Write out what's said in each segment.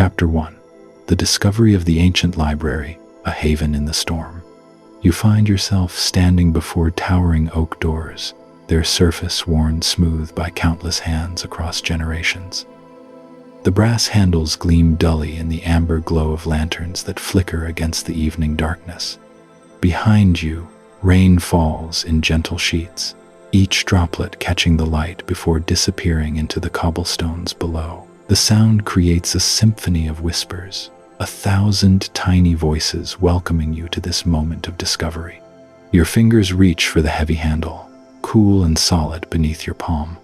Chapter 1. The Discovery of the Ancient Library, a Haven in the Storm. You find yourself standing before towering oak doors, their surface worn smooth by countless hands across generations. The brass handles gleam dully in the amber glow of lanterns that flicker against the evening darkness. Behind you, rain falls in gentle sheets, each droplet catching the light before disappearing into the cobblestones below. The sound creates a symphony of whispers, 1,000 tiny voices welcoming you to this moment of discovery. Your fingers reach for the heavy handle, cool and solid beneath your palm.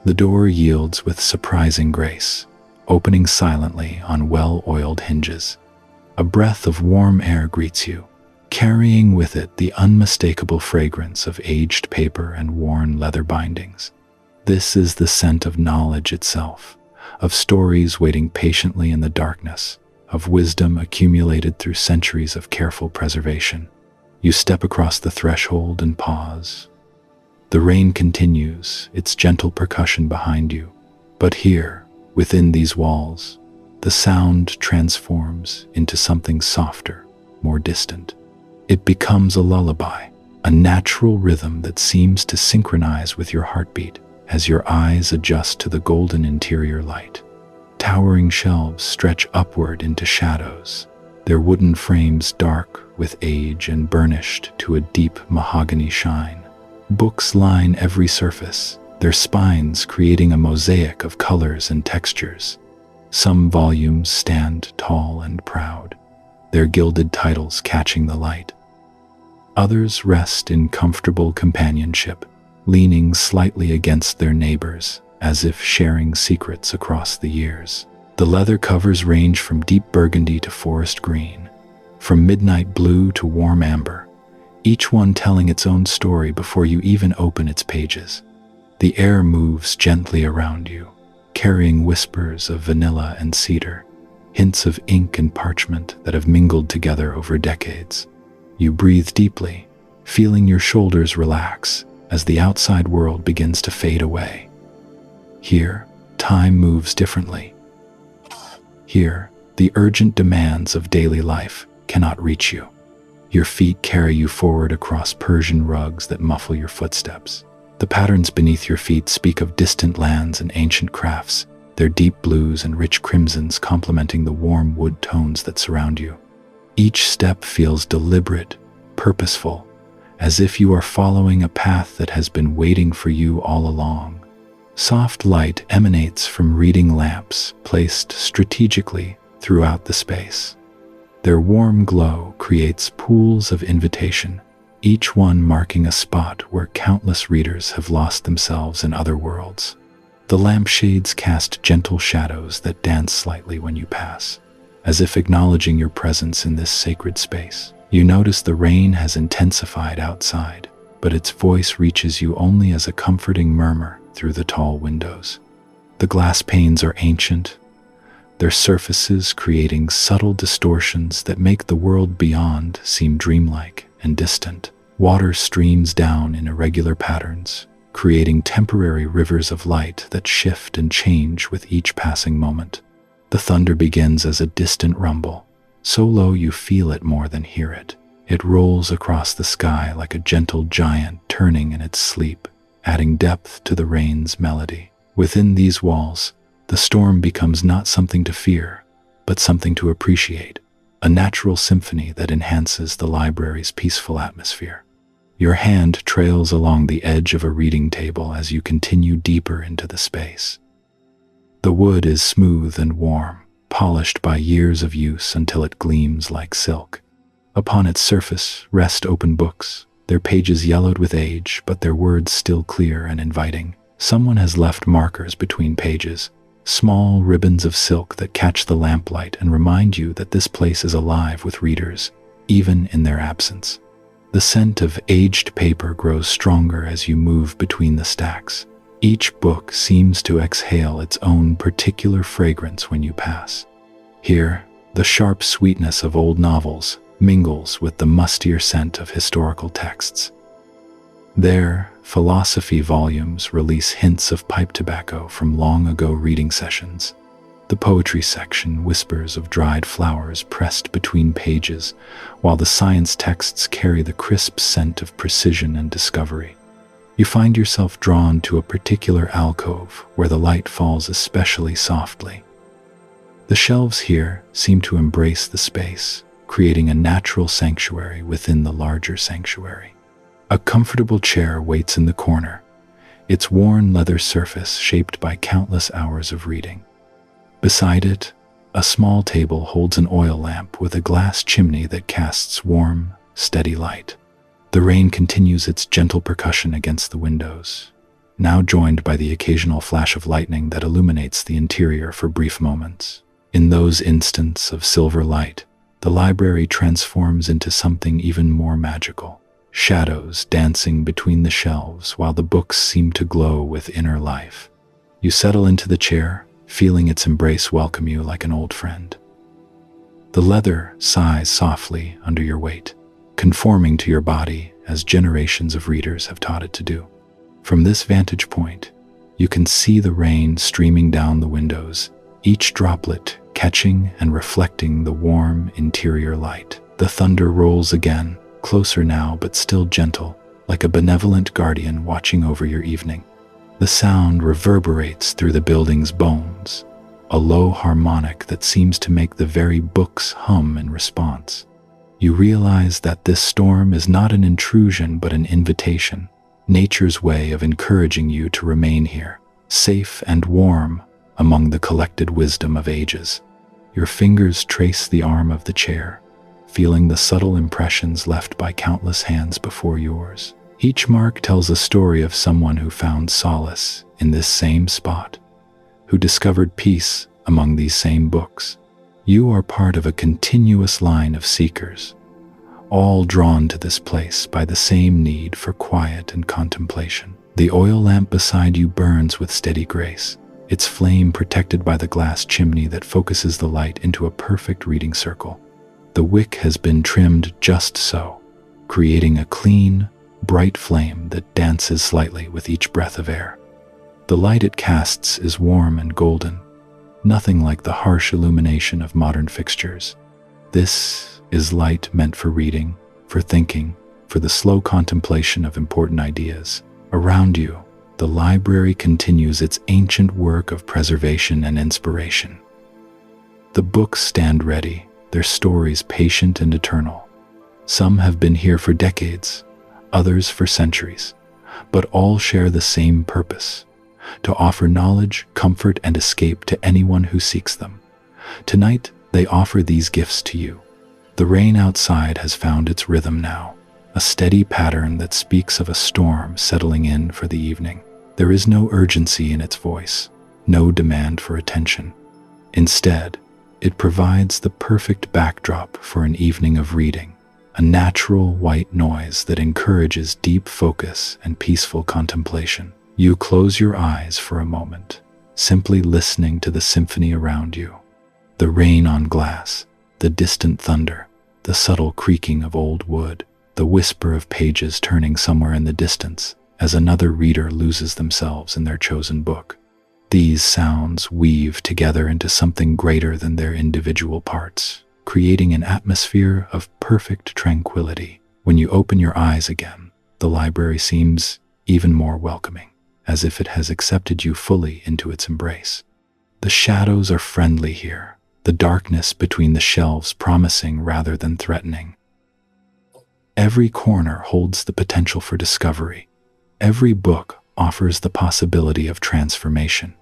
The door yields with surprising grace, opening silently on well-oiled hinges. A breath of warm air greets you, carrying with it the unmistakable fragrance of aged paper and worn leather bindings. This is the scent of knowledge itself, of stories waiting patiently in the darkness, of wisdom accumulated through centuries of careful preservation. You step across the threshold and pause. The rain continues, its gentle percussion behind you. But here, within these walls, the sound transforms into something softer, more distant. It becomes a lullaby, a natural rhythm that seems to synchronize with your heartbeat as your eyes adjust to the golden interior light. Towering shelves stretch upward into shadows, their wooden frames dark with age and burnished to a deep mahogany shine. Books line every surface, their spines creating a mosaic of colors and textures. Some volumes stand tall and proud, their gilded titles catching the light. Others rest in comfortable companionship, leaning slightly against their neighbors, as if sharing secrets across the years. The leather covers range from deep burgundy to forest green, from midnight blue to warm amber, each one telling its own story before you even open its pages. The air moves gently around you, carrying whispers of vanilla and cedar, hints of ink and parchment that have mingled together over decades. You breathe deeply, feeling your shoulders relax as the outside world begins to fade away. Here, time moves differently. Here, the urgent demands of daily life cannot reach you. Your feet carry you forward across Persian rugs that muffle your footsteps. The patterns beneath your feet speak of distant lands and ancient crafts, their deep blues and rich crimsons complementing the warm wood tones that surround you. Each step feels deliberate, purposeful, as if you are following a path that has been waiting for you all along. Soft light emanates from reading lamps placed strategically throughout the space. Their warm glow creates pools of invitation, each one marking a spot where countless readers have lost themselves in other worlds. The lampshades cast gentle shadows that dance slightly when you pass, as if acknowledging your presence in this sacred space. You notice the rain has intensified outside, but its voice reaches you only as a comforting murmur through the tall windows. The glass panes are ancient, their surfaces creating subtle distortions that make the world beyond seem dreamlike and distant. Water streams down in irregular patterns, creating temporary rivers of light that shift and change with each passing moment. The thunder begins as a distant rumble, so low you feel it more than hear it. It rolls across the sky like a gentle giant turning in its sleep, adding depth to the rain's melody. Within these walls, the storm becomes not something to fear, but something to appreciate, a natural symphony that enhances the library's peaceful atmosphere. Your hand trails along the edge of a reading table as you continue deeper into the space. The wood is smooth and warm, polished by years of use until it gleams like silk. Upon its surface rest open books, their pages yellowed with age, but their words still clear and inviting. Someone has left markers between pages, small ribbons of silk that catch the lamplight and remind you that this place is alive with readers, even in their absence. The scent of aged paper grows stronger as you move between the stacks. Each book seems to exhale its own particular fragrance when you pass. Here, the sharp sweetness of old novels mingles with the mustier scent of historical texts. There, philosophy volumes release hints of pipe tobacco from long-ago reading sessions. The poetry section whispers of dried flowers pressed between pages, while the science texts carry the crisp scent of precision and discovery. You find yourself drawn to a particular alcove where the light falls especially softly. The shelves here seem to embrace the space, creating a natural sanctuary within the larger sanctuary. A comfortable chair waits in the corner, its worn leather surface shaped by countless hours of reading. Beside it, a small table holds an oil lamp with a glass chimney that casts warm, steady light. The rain continues its gentle percussion against the windows, now joined by the occasional flash of lightning that illuminates the interior for brief moments. In those instants of silver light, the library transforms into something even more magical. Shadows dancing between the shelves while the books seem to glow with inner life. You settle into the chair, feeling its embrace welcome you like an old friend. The leather sighs softly under your weight, conforming to your body as generations of readers have taught it to do. From this vantage point, you can see the rain streaming down the windows, each droplet catching and reflecting the warm interior light. The thunder rolls again, closer now but still gentle, like a benevolent guardian watching over your evening. The sound reverberates through the building's bones, a low harmonic that seems to make the very books hum in response. You realize that this storm is not an intrusion but an invitation, nature's way of encouraging you to remain here, safe and warm among the collected wisdom of ages. Your fingers trace the arm of the chair, feeling the subtle impressions left by countless hands before yours. Each mark tells a story of someone who found solace in this same spot, who discovered peace among these same books. You are part of a continuous line of seekers, all drawn to this place by the same need for quiet and contemplation. The oil lamp beside you burns with steady grace, its flame protected by the glass chimney that focuses the light into a perfect reading circle. The wick has been trimmed just so, creating a clean, bright flame that dances slightly with each breath of air. The light it casts is warm and golden, nothing like the harsh illumination of modern fixtures. This is light meant for reading, for thinking, for the slow contemplation of important ideas. Around you, the library continues its ancient work of preservation and inspiration. The books stand ready, their stories patient and eternal. Some have been here for decades, others for centuries, but all share the same purpose: to offer knowledge, comfort, and escape to anyone who seeks them. Tonight, they offer these gifts to you. The rain outside has found its rhythm now, a steady pattern that speaks of a storm settling in for the evening. There is no urgency in its voice, no demand for attention. Instead, it provides the perfect backdrop for an evening of reading, a natural white noise that encourages deep focus and peaceful contemplation. You close your eyes for a moment, simply listening to the symphony around you. The rain on glass, the distant thunder, the subtle creaking of old wood, the whisper of pages turning somewhere in the distance as another reader loses themselves in their chosen book. These sounds weave together into something greater than their individual parts, creating an atmosphere of perfect tranquility. When you open your eyes again, the library seems even more welcoming, as if it has accepted you fully into its embrace. The shadows are friendly here, the darkness between the shelves promising rather than threatening. Every corner holds the potential for discovery. Every book offers the possibility of transformation.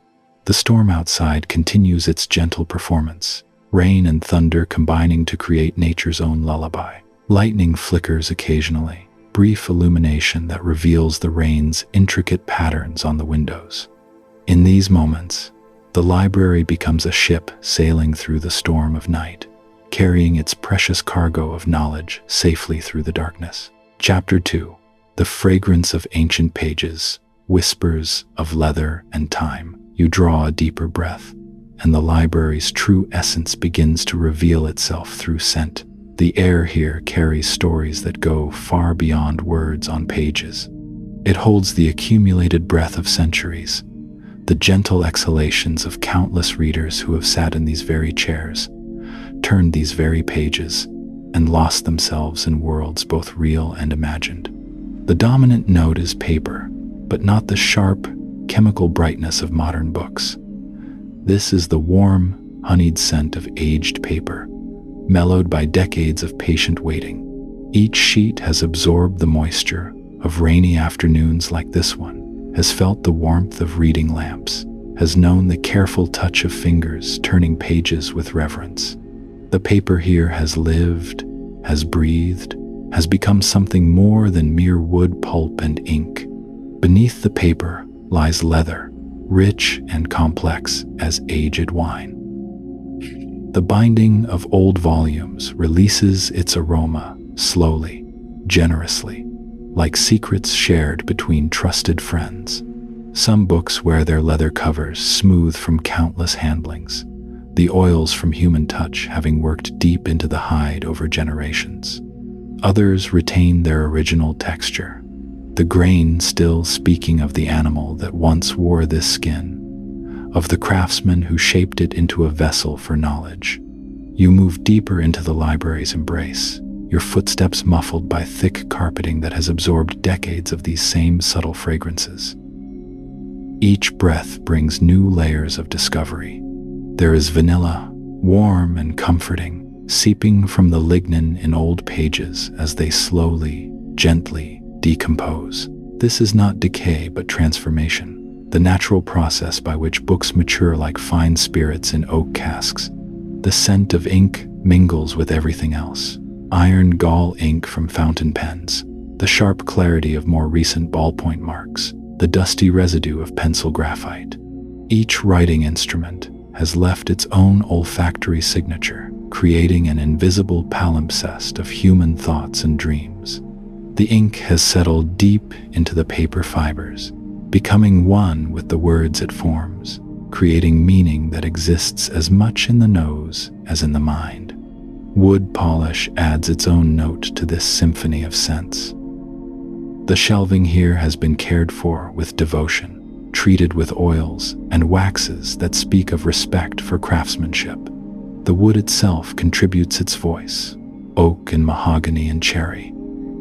The storm outside continues its gentle performance, rain and thunder combining to create nature's own lullaby. Lightning flickers occasionally, brief illumination that reveals the rain's intricate patterns on the windows. In these moments, the library becomes a ship sailing through the storm of night, carrying its precious cargo of knowledge safely through the darkness. Chapter 2. The fragrance of ancient pages, whispers of leather and time. You draw a deeper breath, and the library's true essence begins to reveal itself through scent. The air here carries stories that go far beyond words on pages. It holds the accumulated breath of centuries, the gentle exhalations of countless readers who have sat in these very chairs, turned these very pages, and lost themselves in worlds both real and imagined. The dominant note is paper, but not the sharp, chemical brightness of modern books. This is the warm, honeyed scent of aged paper, mellowed by decades of patient waiting. Each sheet has absorbed the moisture of rainy afternoons like this one, has felt the warmth of reading lamps, has known the careful touch of fingers turning pages with reverence. The paper here has lived, has breathed, has become something more than mere wood pulp and ink. Beneath the paper lies leather, rich and complex as aged wine. The binding of old volumes releases its aroma slowly, generously, like secrets shared between trusted friends. Some books wear their leather covers smooth from countless handlings, the oils from human touch having worked deep into the hide over generations. Others retain their original texture, the grain still speaking of the animal that once wore this skin, of the craftsman who shaped it into a vessel for knowledge. You move deeper into the library's embrace, your footsteps muffled by thick carpeting that has absorbed decades of these same subtle fragrances. Each breath brings new layers of discovery. There is vanilla, warm and comforting, seeping from the lignin in old pages as they slowly, gently decompose. This is not decay but transformation, the natural process by which books mature like fine spirits in oak casks. The scent of ink mingles with everything else. Iron gall ink from fountain pens, the sharp clarity of more recent ballpoint marks, the dusty residue of pencil graphite. Each writing instrument has left its own olfactory signature, creating an invisible palimpsest of human thoughts and dreams. The ink has settled deep into the paper fibers, becoming one with the words it forms, creating meaning that exists as much in the nose as in the mind. Wood polish adds its own note to this symphony of scents. The shelving here has been cared for with devotion, treated with oils and waxes that speak of respect for craftsmanship. The wood itself contributes its voice, oak and mahogany and cherry,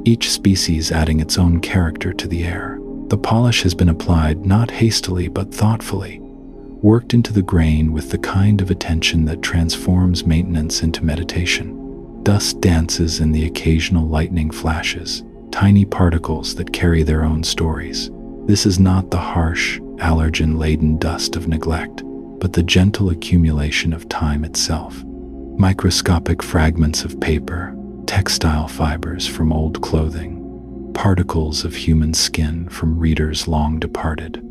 each species adding its own character to the air. The polish has been applied not hastily but thoughtfully, worked into the grain with the kind of attention that transforms maintenance into meditation. Dust dances in the occasional lightning flashes, tiny particles that carry their own stories. This is not the harsh, allergen-laden dust of neglect, but the gentle accumulation of time itself. Microscopic fragments of paper, textile fibers from old clothing, particles of human skin from readers long departed,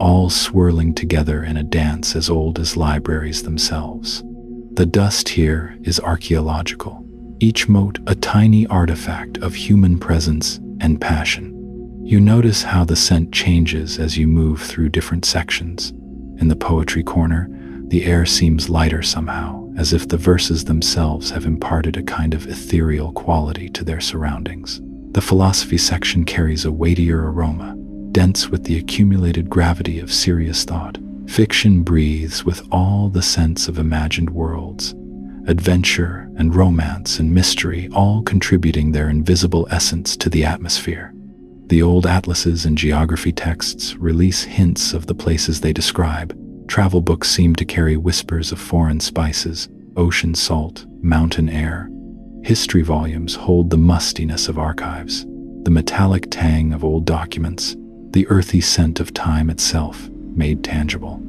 all swirling together in a dance as old as libraries themselves. The dust here is archaeological, each mote a tiny artifact of human presence and passion. You notice how the scent changes as you move through different sections. In the poetry corner, the air seems lighter somehow, as if the verses themselves have imparted a kind of ethereal quality to their surroundings. The philosophy section carries a weightier aroma, dense with the accumulated gravity of serious thought. Fiction breathes with all the sense of imagined worlds, adventure and romance and mystery all contributing their invisible essence to the atmosphere. The old atlases and geography texts release hints of the places they describe. Travel books seem to carry whispers of foreign spices, ocean salt, mountain air. History volumes hold the mustiness of archives, the metallic tang of old documents, the earthy scent of time itself, made tangible.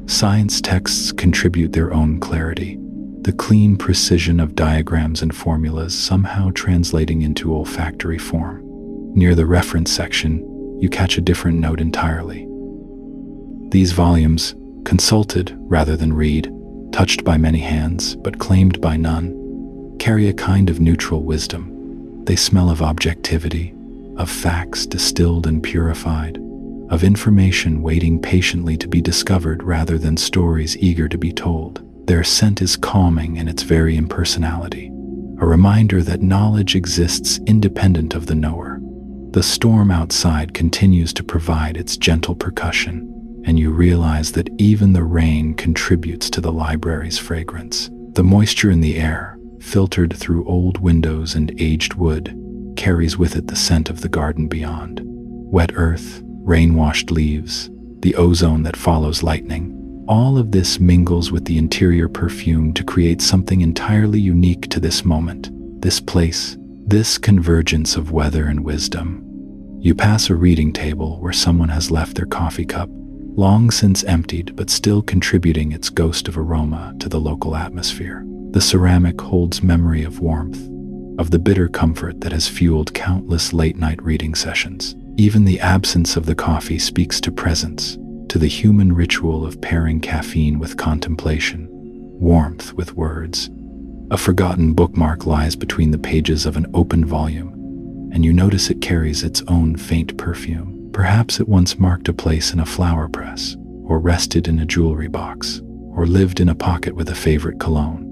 Science texts contribute their own clarity, the clean precision of diagrams and formulas somehow translating into olfactory form. Near the reference section, you catch a different note entirely. These volumes, consulted rather than read, touched by many hands but claimed by none, carry a kind of neutral wisdom. They smell of objectivity, of facts distilled and purified, of information waiting patiently to be discovered rather than stories eager to be told. Their scent is calming in its very impersonality, a reminder that knowledge exists independent of the knower. The storm outside continues to provide its gentle percussion, and you realize that even the rain contributes to the library's fragrance. The moisture in the air, filtered through old windows and aged wood, carries with it the scent of the garden beyond. Wet earth, rain-washed leaves, the ozone that follows lightning, all of this mingles with the interior perfume to create something entirely unique to this moment, this place, this convergence of weather and wisdom. You pass a reading table where someone has left their coffee cup, long since emptied but still contributing its ghost of aroma to the local atmosphere. The ceramic holds memory of warmth, of the bitter comfort that has fueled countless late-night reading sessions. Even the absence of the coffee speaks to presence, to the human ritual of pairing caffeine with contemplation, warmth with words. A forgotten bookmark lies between the pages of an open volume, and you notice it carries its own faint perfume. Perhaps it once marked a place in a flower press, or rested in a jewelry box, or lived in a pocket with a favorite cologne.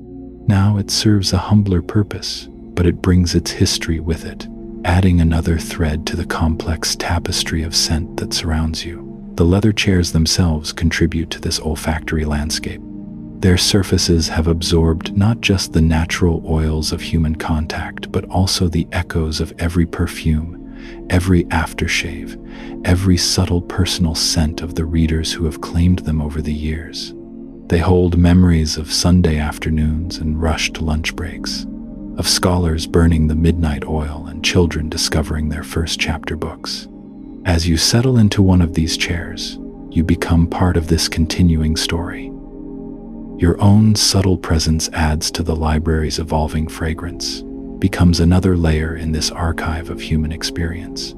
Now it serves a humbler purpose, but it brings its history with it, adding another thread to the complex tapestry of scent that surrounds you. The leather chairs themselves contribute to this olfactory landscape. Their surfaces have absorbed not just the natural oils of human contact, but also the echoes of every perfume, every aftershave, every subtle personal scent of the readers who have claimed them over the years. They hold memories of Sunday afternoons and rushed lunch breaks, of scholars burning the midnight oil and children discovering their first chapter books. As you settle into one of these chairs, you become part of this continuing story. Your own subtle presence adds to the library's evolving fragrance, becomes another layer in this archive of human experience.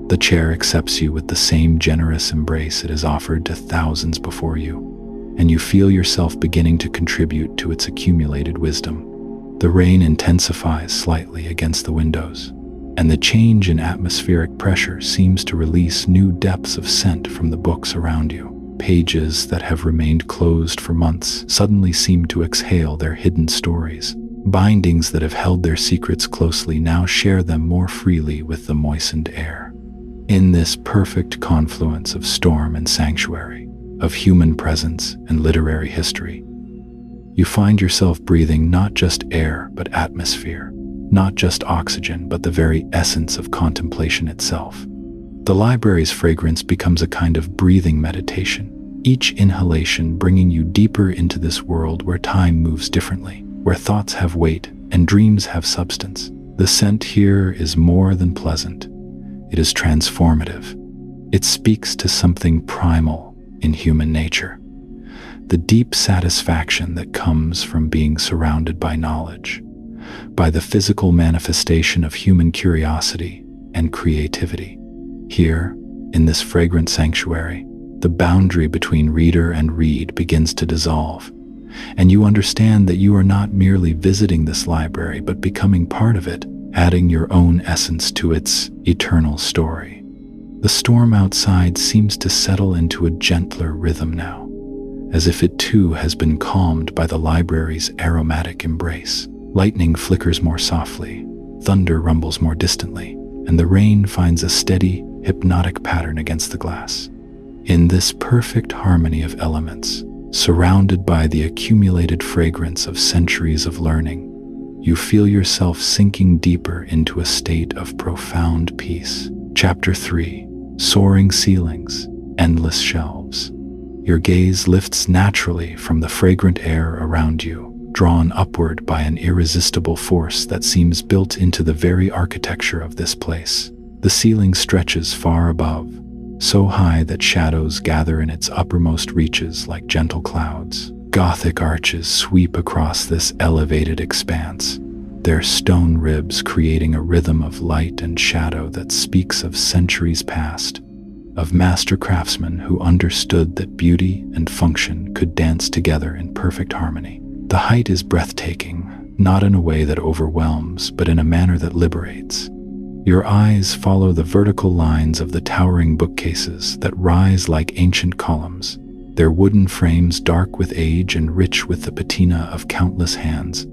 The chair accepts you with the same generous embrace it has offered to thousands before you, and you feel yourself beginning to contribute to its accumulated wisdom. The rain intensifies slightly against the windows, and the change in atmospheric pressure seems to release new depths of scent from the books around you. Pages that have remained closed for months suddenly seem to exhale their hidden stories. Bindings that have held their secrets closely now share them more freely with the moistened air. In this perfect confluence of storm and sanctuary, of human presence and literary history, you find yourself breathing not just air but atmosphere, not just oxygen but the very essence of contemplation itself. The library's fragrance becomes a kind of breathing meditation, each inhalation bringing you deeper into this world where time moves differently, where thoughts have weight and dreams have substance. The scent here is more than pleasant. It is transformative. It speaks to something primal in human nature, the deep satisfaction that comes from being surrounded by knowledge, by the physical manifestation of human curiosity and creativity. Here, in this fragrant sanctuary, the boundary between reader and read begins to dissolve, and you understand that you are not merely visiting this library but becoming part of it, adding your own essence to its eternal story. The storm outside seems to settle into a gentler rhythm now, as if it too has been calmed by the library's aromatic embrace. Lightning flickers more softly, thunder rumbles more distantly, and the rain finds a steady, hypnotic pattern against the glass. In this perfect harmony of elements, surrounded by the accumulated fragrance of centuries of learning, you feel yourself sinking deeper into a state of profound peace. Chapter 3: Soaring Ceilings, Endless Shelves. Your gaze lifts naturally from the fragrant air around you, drawn upward by an irresistible force that seems built into the very architecture of this place. The ceiling stretches far above, so high that shadows gather in its uppermost reaches like gentle clouds. Gothic arches sweep across this elevated expanse, their stone ribs creating a rhythm of light and shadow that speaks of centuries past, of master craftsmen who understood that beauty and function could dance together in perfect harmony. The height is breathtaking, not in a way that overwhelms, but in a manner that liberates. Your eyes follow the vertical lines of the towering bookcases that rise like ancient columns, their wooden frames dark with age and rich with the patina of countless hands.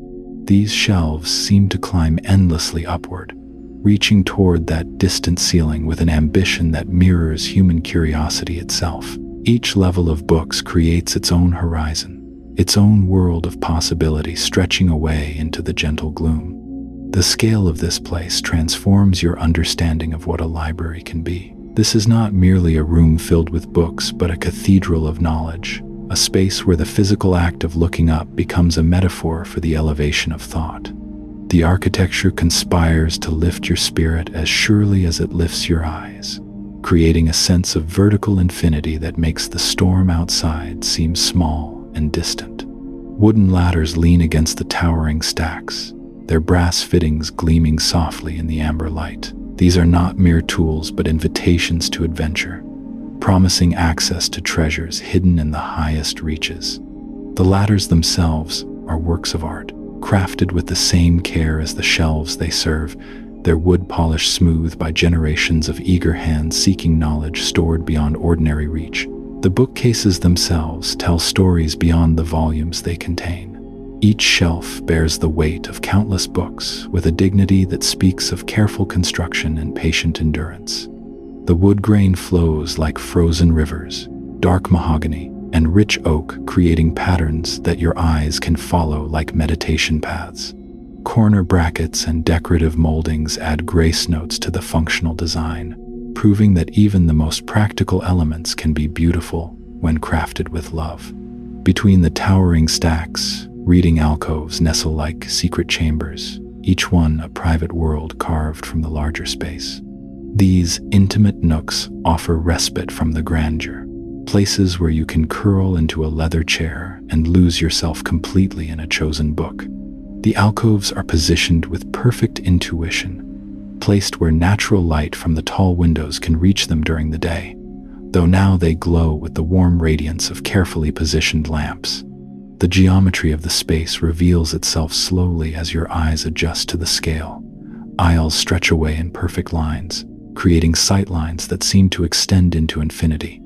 These shelves seem to climb endlessly upward, reaching toward that distant ceiling with an ambition that mirrors human curiosity itself. Each level of books creates its own horizon, its own world of possibility stretching away into the gentle gloom. The scale of this place transforms your understanding of what a library can be. This is not merely a room filled with books, but a cathedral of knowledge, a space where the physical act of looking up becomes a metaphor for the elevation of thought. The architecture conspires to lift your spirit as surely as it lifts your eyes, creating a sense of vertical infinity that makes the storm outside seem small and distant. Wooden ladders lean against the towering stacks, their brass fittings gleaming softly in the amber light. These are not mere tools but invitations to adventure, promising access to treasures hidden in the highest reaches. The ladders themselves are works of art, crafted with the same care as the shelves they serve, their wood polish smooth by generations of eager hands seeking knowledge stored beyond ordinary reach. The bookcases themselves tell stories beyond the volumes they contain. Each shelf bears the weight of countless books with a dignity that speaks of careful construction and patient endurance. The wood grain flows like frozen rivers, dark mahogany and rich oak creating patterns that your eyes can follow like meditation paths. Corner brackets and decorative moldings add grace notes to the functional design, proving that even the most practical elements can be beautiful when crafted with love. Between the towering stacks, reading alcoves nestle like secret chambers, each one a private world carved from the larger space. These intimate nooks offer respite from the grandeur, places where you can curl into a leather chair and lose yourself completely in a chosen book. The alcoves are positioned with perfect intuition, placed where natural light from the tall windows can reach them during the day, though now they glow with the warm radiance of carefully positioned lamps. The geometry of the space reveals itself slowly as your eyes adjust to the scale. Aisles stretch away in perfect lines, creating sightlines that seem to extend into infinity.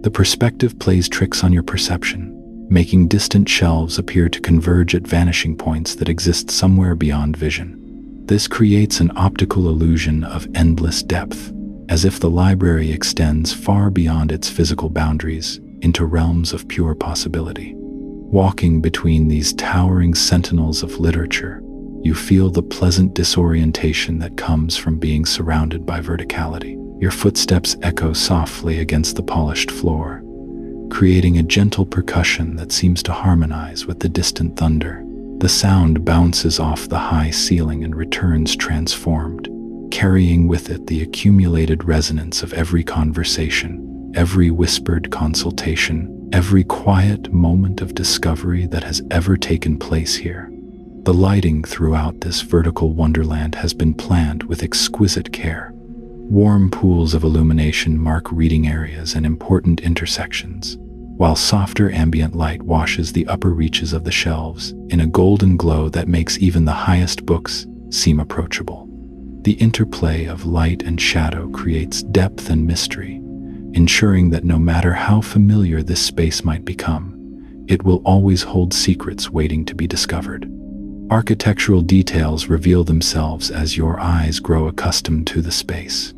The perspective plays tricks on your perception, making distant shelves appear to converge at vanishing points that exist somewhere beyond vision. This creates an optical illusion of endless depth, as if the library extends far beyond its physical boundaries into realms of pure possibility. Walking between these towering sentinels of literature, you feel the pleasant disorientation that comes from being surrounded by verticality. Your footsteps echo softly against the polished floor, creating a gentle percussion that seems to harmonize with the distant thunder. The sound bounces off the high ceiling and returns transformed, carrying with it the accumulated resonance of every conversation, every whispered consultation, every quiet moment of discovery that has ever taken place here. The lighting throughout this vertical wonderland has been planned with exquisite care. Warm pools of illumination mark reading areas and important intersections, while softer ambient light washes the upper reaches of the shelves in a golden glow that makes even the highest books seem approachable. The interplay of light and shadow creates depth and mystery, ensuring that no matter how familiar this space might become, it will always hold secrets waiting to be discovered. Architectural details reveal themselves as your eyes grow accustomed to the space.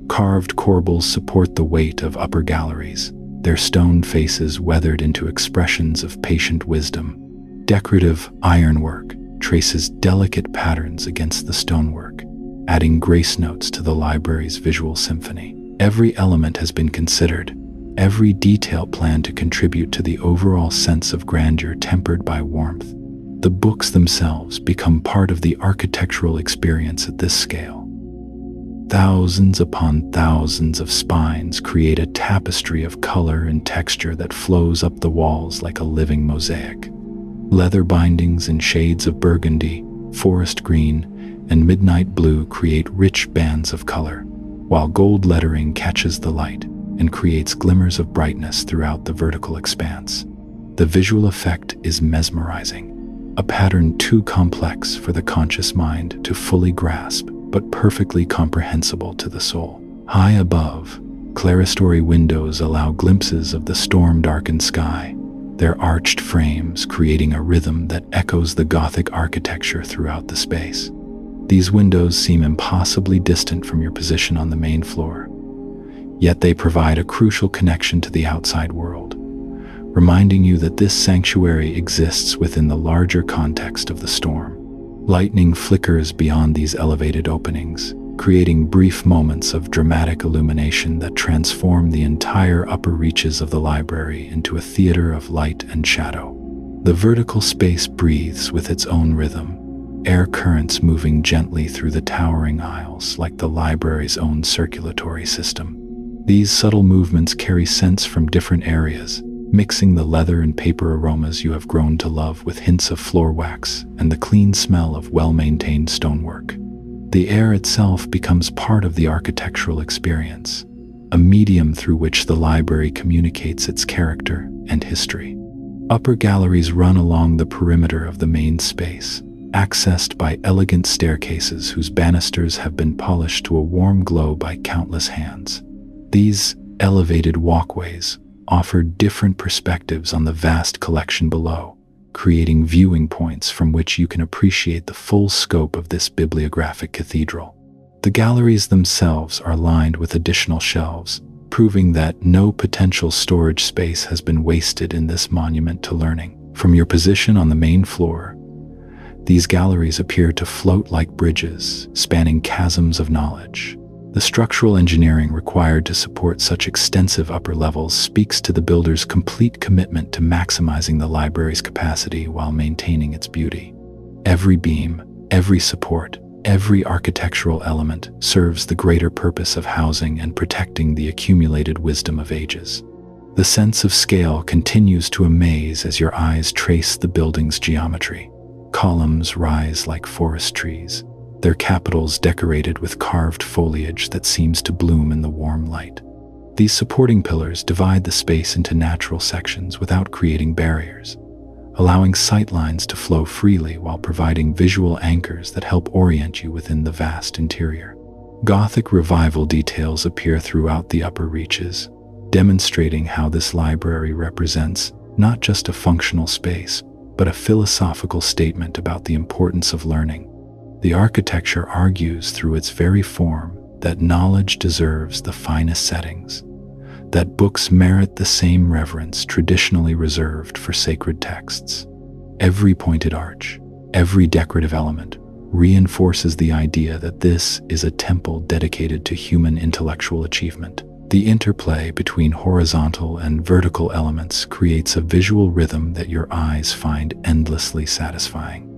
Carved corbels support the weight of upper galleries, their stone faces weathered into expressions of patient wisdom. Decorative ironwork traces delicate patterns against the stonework, adding grace notes to the library's visual symphony. Every element has been considered, every detail planned to contribute to the overall sense of grandeur tempered by warmth. The books themselves become part of the architectural experience at this scale. Thousands upon thousands of spines create a tapestry of color and texture that flows up the walls like a living mosaic. Leather bindings in shades of burgundy, forest green, and midnight blue create rich bands of color, while gold lettering catches the light and creates glimmers of brightness throughout the vertical expanse. The visual effect is mesmerizing, a pattern too complex for the conscious mind to fully grasp, but perfectly comprehensible to the soul. High above, clerestory windows allow glimpses of the storm-darkened sky, their arched frames creating a rhythm that echoes the Gothic architecture throughout the space. These windows seem impossibly distant from your position on the main floor, yet they provide a crucial connection to the outside world, reminding you that this sanctuary exists within the larger context of the storm. Lightning flickers beyond these elevated openings, creating brief moments of dramatic illumination that transform the entire upper reaches of the library into a theater of light and shadow. The vertical space breathes with its own rhythm, air currents moving gently through the towering aisles like the library's own circulatory system. These subtle movements carry scents from different areas, mixing the leather and paper aromas you have grown to love with hints of floor wax and the clean smell of well-maintained stonework. The air itself becomes part of the architectural experience, a medium through which the library communicates its character and history. Upper galleries run along the perimeter of the main space, accessed by elegant staircases whose banisters have been polished to a warm glow by countless hands. These elevated walkways offer different perspectives on the vast collection below, creating viewing points from which you can appreciate the full scope of this bibliographic cathedral. The galleries themselves are lined with additional shelves, proving that no potential storage space has been wasted in this monument to learning. From your position on the main floor, these galleries appear to float like bridges, spanning chasms of knowledge. The structural engineering required to support such extensive upper levels speaks to the builder's complete commitment to maximizing the library's capacity while maintaining its beauty. Every beam, every support, every architectural element serves the greater purpose of housing and protecting the accumulated wisdom of ages. The sense of scale continues to amaze as your eyes trace the building's geometry. Columns rise like forest trees, their capitals decorated with carved foliage that seems to bloom in the warm light. These supporting pillars divide the space into natural sections without creating barriers, allowing sightlines to flow freely while providing visual anchors that help orient you within the vast interior. Gothic Revival details appear throughout the upper reaches, demonstrating how this library represents not just a functional space, but a philosophical statement about the importance of learning. The architecture argues through its very form that knowledge deserves the finest settings, that books merit the same reverence traditionally reserved for sacred texts. Every pointed arch, every decorative element reinforces the idea that this is a temple dedicated to human intellectual achievement. The interplay between horizontal and vertical elements creates a visual rhythm that your eyes find endlessly satisfying.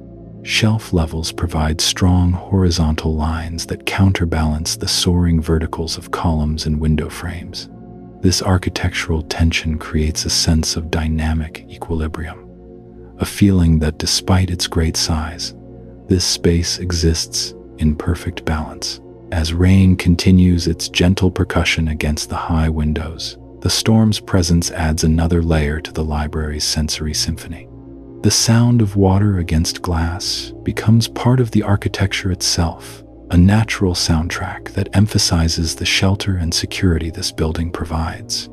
Shelf levels provide strong horizontal lines that counterbalance the soaring verticals of columns and window frames. This architectural tension creates a sense of dynamic equilibrium, a feeling that despite its great size, this space exists in perfect balance. As rain continues its gentle percussion against the high windows, the storm's presence adds another layer to the library's sensory symphony. The sound of water against glass becomes part of the architecture itself, a natural soundtrack that emphasizes the shelter and security this building provides.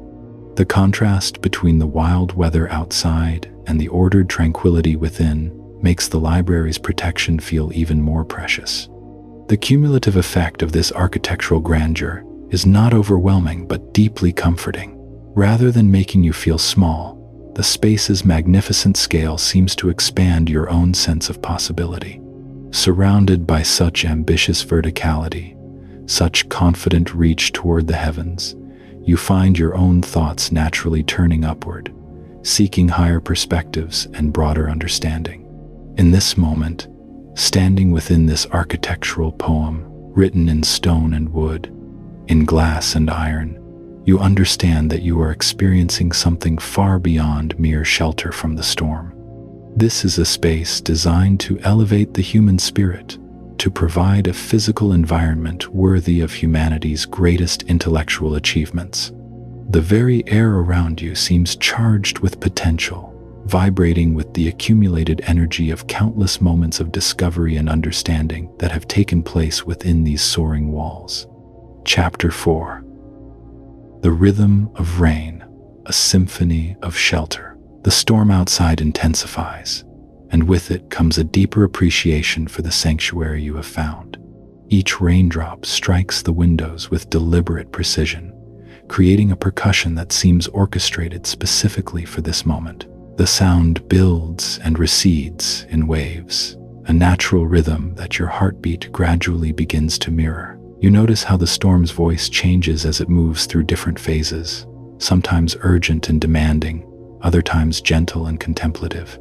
The contrast between the wild weather outside and the ordered tranquility within makes the library's protection feel even more precious. The cumulative effect of this architectural grandeur is not overwhelming but deeply comforting. Rather than making you feel small, the space's magnificent scale seems to expand your own sense of possibility. Surrounded by such ambitious verticality, such confident reach toward the heavens, you find your own thoughts naturally turning upward, seeking higher perspectives and broader understanding. In this moment, standing within this architectural poem, written in stone and wood, in glass and iron, you understand that you are experiencing something far beyond mere shelter from the storm. This is a space designed to elevate the human spirit, to provide a physical environment worthy of humanity's greatest intellectual achievements. The very air around you seems charged with potential, vibrating with the accumulated energy of countless moments of discovery and understanding that have taken place within these soaring walls. Chapter 4. The Rhythm of Rain, a Symphony of Shelter. The storm outside intensifies, and with it comes a deeper appreciation for the sanctuary you have found. Each raindrop strikes the windows with deliberate precision, creating a percussion that seems orchestrated specifically for this moment. The sound builds and recedes in waves, a natural rhythm that your heartbeat gradually begins to mirror. You notice how the storm's voice changes as it moves through different phases, sometimes urgent and demanding, other times gentle and contemplative.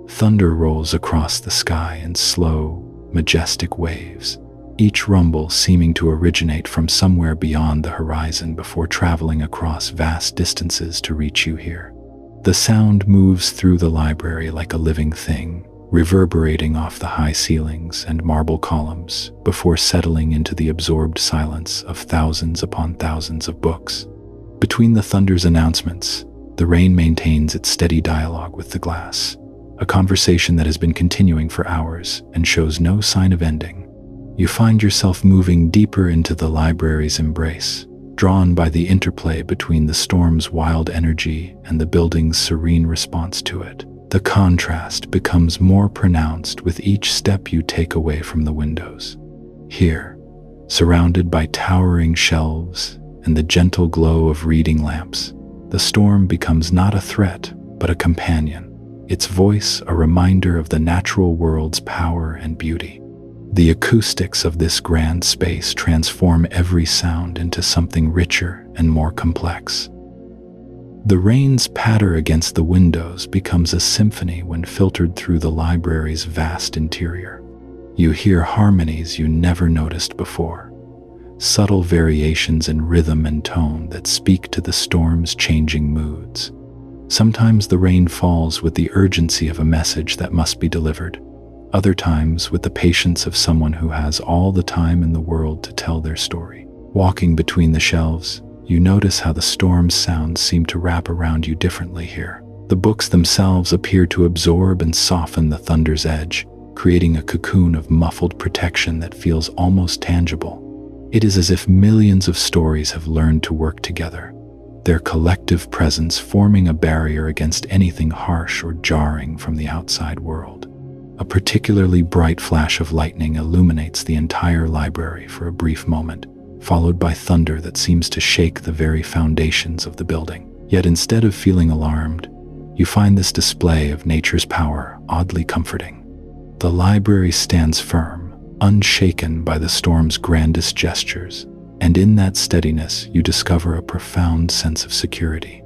Thunder rolls across the sky in slow, majestic waves, each rumble seeming to originate from somewhere beyond the horizon before traveling across vast distances to reach you here. The sound moves through the library like a living thing, reverberating off the high ceilings and marble columns before settling into the absorbed silence of thousands upon thousands of books. Between the thunder's announcements, the rain maintains its steady dialogue with the glass, a conversation that has been continuing for hours and shows no sign of ending. You find yourself moving deeper into the library's embrace, drawn by the interplay between the storm's wild energy and the building's serene response to it. The contrast becomes more pronounced with each step you take away from the windows. Here, surrounded by towering shelves and the gentle glow of reading lamps, the storm becomes not a threat, but a companion, its voice a reminder of the natural world's power and beauty. The acoustics of this grand space transform every sound into something richer and more complex. The rain's patter against the windows becomes a symphony when filtered through the library's vast interior. You hear harmonies you never noticed before, subtle variations in rhythm and tone that speak to the storm's changing moods. Sometimes the rain falls with the urgency of a message that must be delivered, other times with the patience of someone who has all the time in the world to tell their story. Walking between the shelves, you notice how the storm's sounds seem to wrap around you differently here. The books themselves appear to absorb and soften the thunder's edge, creating a cocoon of muffled protection that feels almost tangible. It is as if millions of stories have learned to work together, their collective presence forming a barrier against anything harsh or jarring from the outside world. A particularly bright flash of lightning illuminates the entire library for a brief moment, followed by thunder that seems to shake the very foundations of the building. Yet instead of feeling alarmed, you find this display of nature's power oddly comforting. The library stands firm, unshaken by the storm's grandest gestures, and in that steadiness you discover a profound sense of security.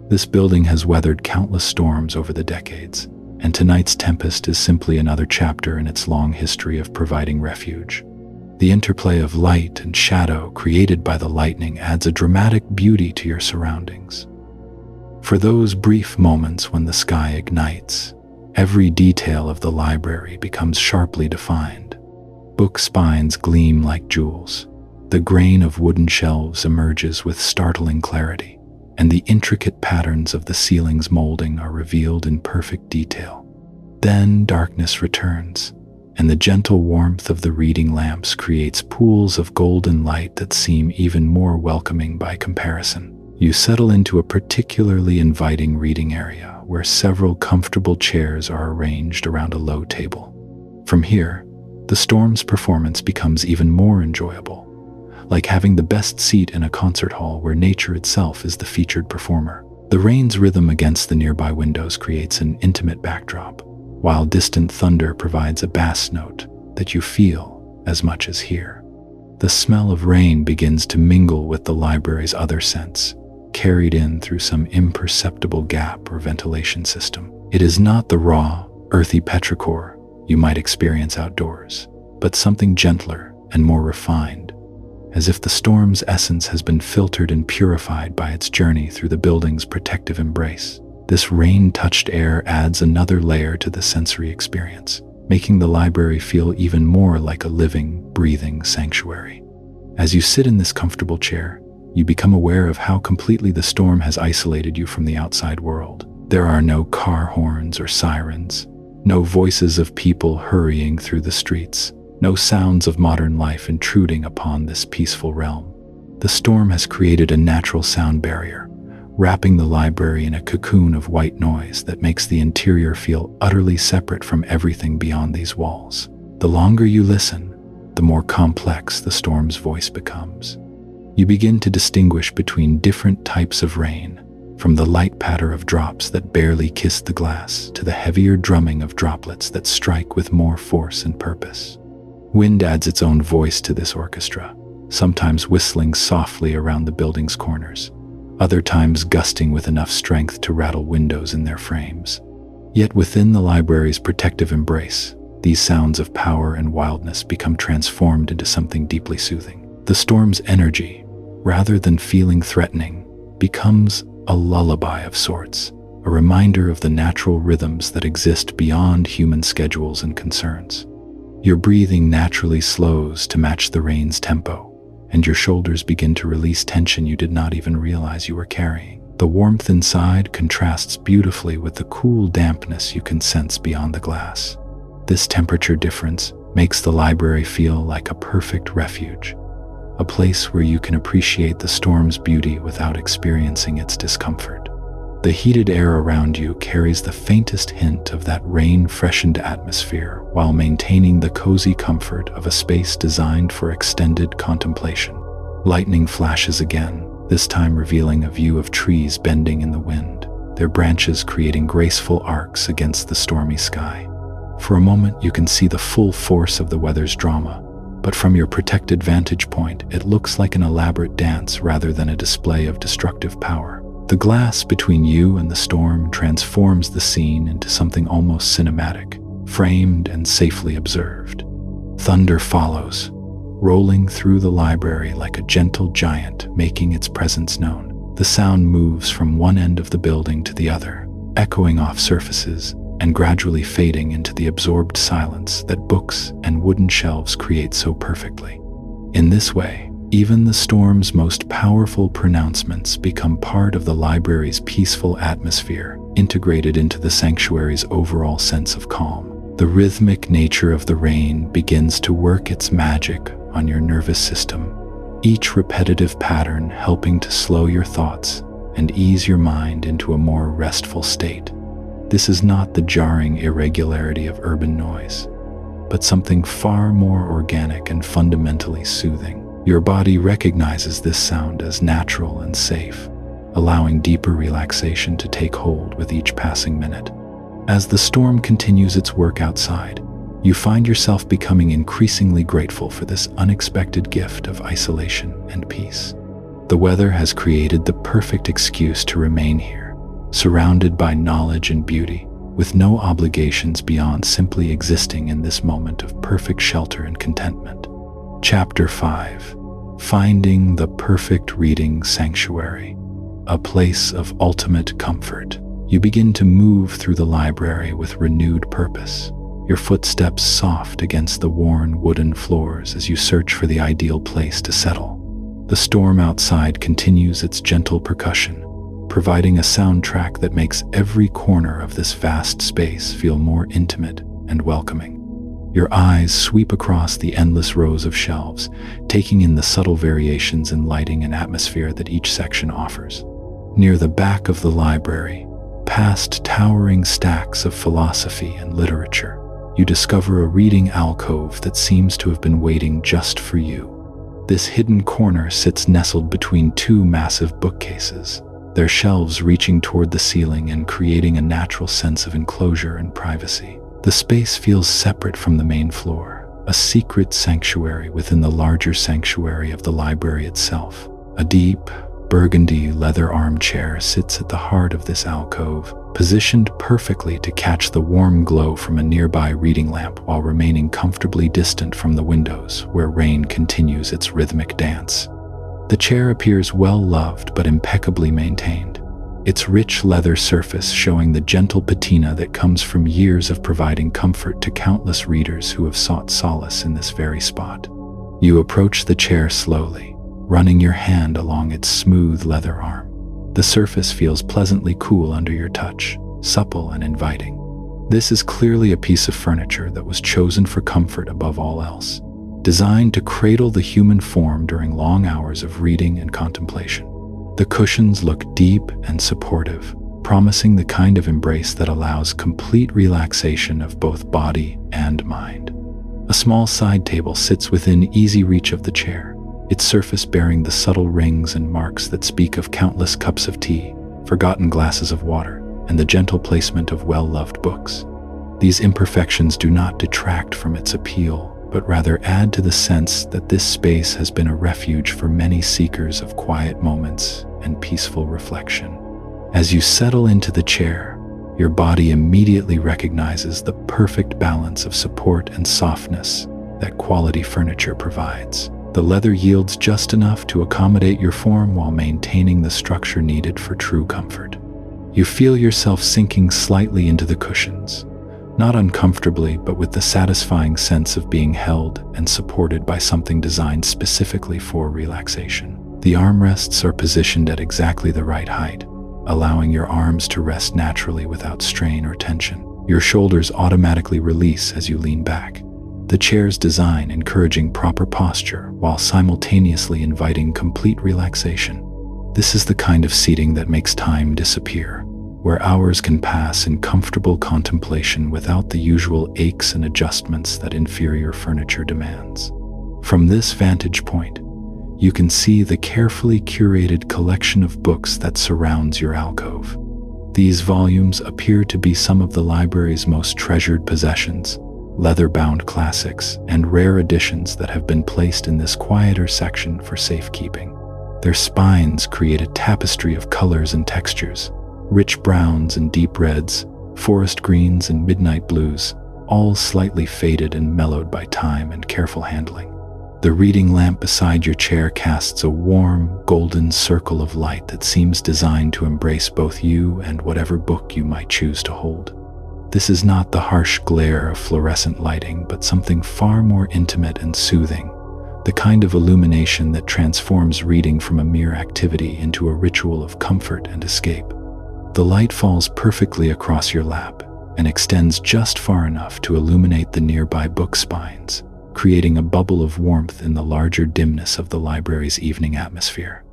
This building has weathered countless storms over the decades, and tonight's tempest is simply another chapter in its long history of providing refuge. The interplay of light and shadow created by the lightning adds a dramatic beauty to your surroundings. For those brief moments when the sky ignites, every detail of the library becomes sharply defined. Book spines gleam like jewels, the grain of wooden shelves emerges with startling clarity, and the intricate patterns of the ceiling's molding are revealed in perfect detail. Then darkness returns, and the gentle warmth of the reading lamps creates pools of golden light that seem even more welcoming by comparison. You settle into a particularly inviting reading area where several comfortable chairs are arranged around a low table. From here, the storm's performance becomes even more enjoyable, like having the best seat in a concert hall where nature itself is the featured performer. The rain's rhythm against the nearby windows creates an intimate backdrop, while distant thunder provides a bass note that you feel as much as hear. The smell of rain begins to mingle with the library's other scents, carried in through some imperceptible gap or ventilation system. It is not the raw, earthy petrichor you might experience outdoors, but something gentler and more refined, as if the storm's essence has been filtered and purified by its journey through the building's protective embrace. This rain-touched air adds another layer to the sensory experience, making the library feel even more like a living, breathing sanctuary. As you sit in this comfortable chair, you become aware of how completely the storm has isolated you from the outside world. There are no car horns or sirens, no voices of people hurrying through the streets, no sounds of modern life intruding upon this peaceful realm. The storm has created a natural sound barrier, wrapping the library in a cocoon of white noise that makes the interior feel utterly separate from everything beyond these walls. The longer you listen, the more complex the storm's voice becomes. You begin to distinguish between different types of rain, from the light patter of drops that barely kiss the glass to the heavier drumming of droplets that strike with more force and purpose. Wind adds its own voice to this orchestra, sometimes whistling softly around the building's corners, other times gusting with enough strength to rattle windows in their frames. Yet within the library's protective embrace, these sounds of power and wildness become transformed into something deeply soothing. The storm's energy, rather than feeling threatening, becomes a lullaby of sorts, a reminder of the natural rhythms that exist beyond human schedules and concerns. Your breathing naturally slows to match the rain's tempo, and your shoulders begin to release tension you did not even realize you were carrying. The warmth inside contrasts beautifully with the cool dampness you can sense beyond the glass. This temperature difference makes the library feel like a perfect refuge, a place where you can appreciate the storm's beauty without experiencing its discomfort. The heated air around you carries the faintest hint of that rain-freshened atmosphere while maintaining the cozy comfort of a space designed for extended contemplation. Lightning flashes again, this time revealing a view of trees bending in the wind, their branches creating graceful arcs against the stormy sky. For a moment, you can see the full force of the weather's drama, but from your protected vantage point, it looks like an elaborate dance rather than a display of destructive power. The glass between you and the storm transforms the scene into something almost cinematic, framed and safely observed. Thunder follows, rolling through the library like a gentle giant making its presence known. The sound moves from one end of the building to the other, echoing off surfaces and gradually fading into the absorbed silence that books and wooden shelves create so perfectly. In this way, even the storm's most powerful pronouncements become part of the library's peaceful atmosphere, integrated into the sanctuary's overall sense of calm. The rhythmic nature of the rain begins to work its magic on your nervous system, each repetitive pattern helping to slow your thoughts and ease your mind into a more restful state. This is not the jarring irregularity of urban noise, but something far more organic and fundamentally soothing. Your body recognizes this sound as natural and safe, allowing deeper relaxation to take hold with each passing minute. As the storm continues its work outside, you find yourself becoming increasingly grateful for this unexpected gift of isolation and peace. The weather has created the perfect excuse to remain here, surrounded by knowledge and beauty, with no obligations beyond simply existing in this moment of perfect shelter and contentment. Chapter 5. Finding the Perfect Reading Sanctuary, a place of ultimate comfort. You begin to move through the library with renewed purpose, your footsteps soft against the worn wooden floors as you search for the ideal place to settle. The storm outside continues its gentle percussion, providing a soundtrack that makes every corner of this vast space feel more intimate and welcoming. Your eyes sweep across the endless rows of shelves, taking in the subtle variations in lighting and atmosphere that each section offers. Near the back of the library, past towering stacks of philosophy and literature, you discover a reading alcove that seems to have been waiting just for you. This hidden corner sits nestled between two massive bookcases, their shelves reaching toward the ceiling and creating a natural sense of enclosure and privacy. The space feels separate from the main floor, a secret sanctuary within the larger sanctuary of the library itself. A deep, burgundy leather armchair sits at the heart of this alcove, positioned perfectly to catch the warm glow from a nearby reading lamp while remaining comfortably distant from the windows where rain continues its rhythmic dance. The chair appears well-loved but impeccably maintained, its rich leather surface showing the gentle patina that comes from years of providing comfort to countless readers who have sought solace in this very spot. You approach the chair slowly, running your hand along its smooth leather arm. The surface feels pleasantly cool under your touch, supple and inviting. This is clearly a piece of furniture that was chosen for comfort above all else, designed to cradle the human form during long hours of reading and contemplation. The cushions look deep and supportive, promising the kind of embrace that allows complete relaxation of both body and mind. A small side table sits within easy reach of the chair, its surface bearing the subtle rings and marks that speak of countless cups of tea, forgotten glasses of water, and the gentle placement of well-loved books. These imperfections do not detract from its appeal, but rather add to the sense that this space has been a refuge for many seekers of quiet moments and peaceful reflection. As you settle into the chair, your body immediately recognizes the perfect balance of support and softness that quality furniture provides. The leather yields just enough to accommodate your form while maintaining the structure needed for true comfort. You feel yourself sinking slightly into the cushions, not uncomfortably, but with the satisfying sense of being held and supported by something designed specifically for relaxation. The armrests are positioned at exactly the right height, allowing your arms to rest naturally without strain or tension. Your shoulders automatically release as you lean back. The chair's design encouraging proper posture while simultaneously inviting complete relaxation. This is the kind of seating that makes time disappear, where hours can pass in comfortable contemplation without the usual aches and adjustments that inferior furniture demands. From this vantage point, you can see the carefully curated collection of books that surrounds your alcove. These volumes appear to be some of the library's most treasured possessions, leather-bound classics, and rare editions that have been placed in this quieter section for safekeeping. Their spines create a tapestry of colors and textures, rich browns and deep reds, forest greens and midnight blues, all slightly faded and mellowed by time and careful handling. The reading lamp beside your chair casts a warm, golden circle of light that seems designed to embrace both you and whatever book you might choose to hold. This is not the harsh glare of fluorescent lighting, but something far more intimate and soothing, the kind of illumination that transforms reading from a mere activity into a ritual of comfort and escape. The light falls perfectly across your lap and extends just far enough to illuminate the nearby book spines, creating a bubble of warmth in the larger dimness of the library's evening atmosphere.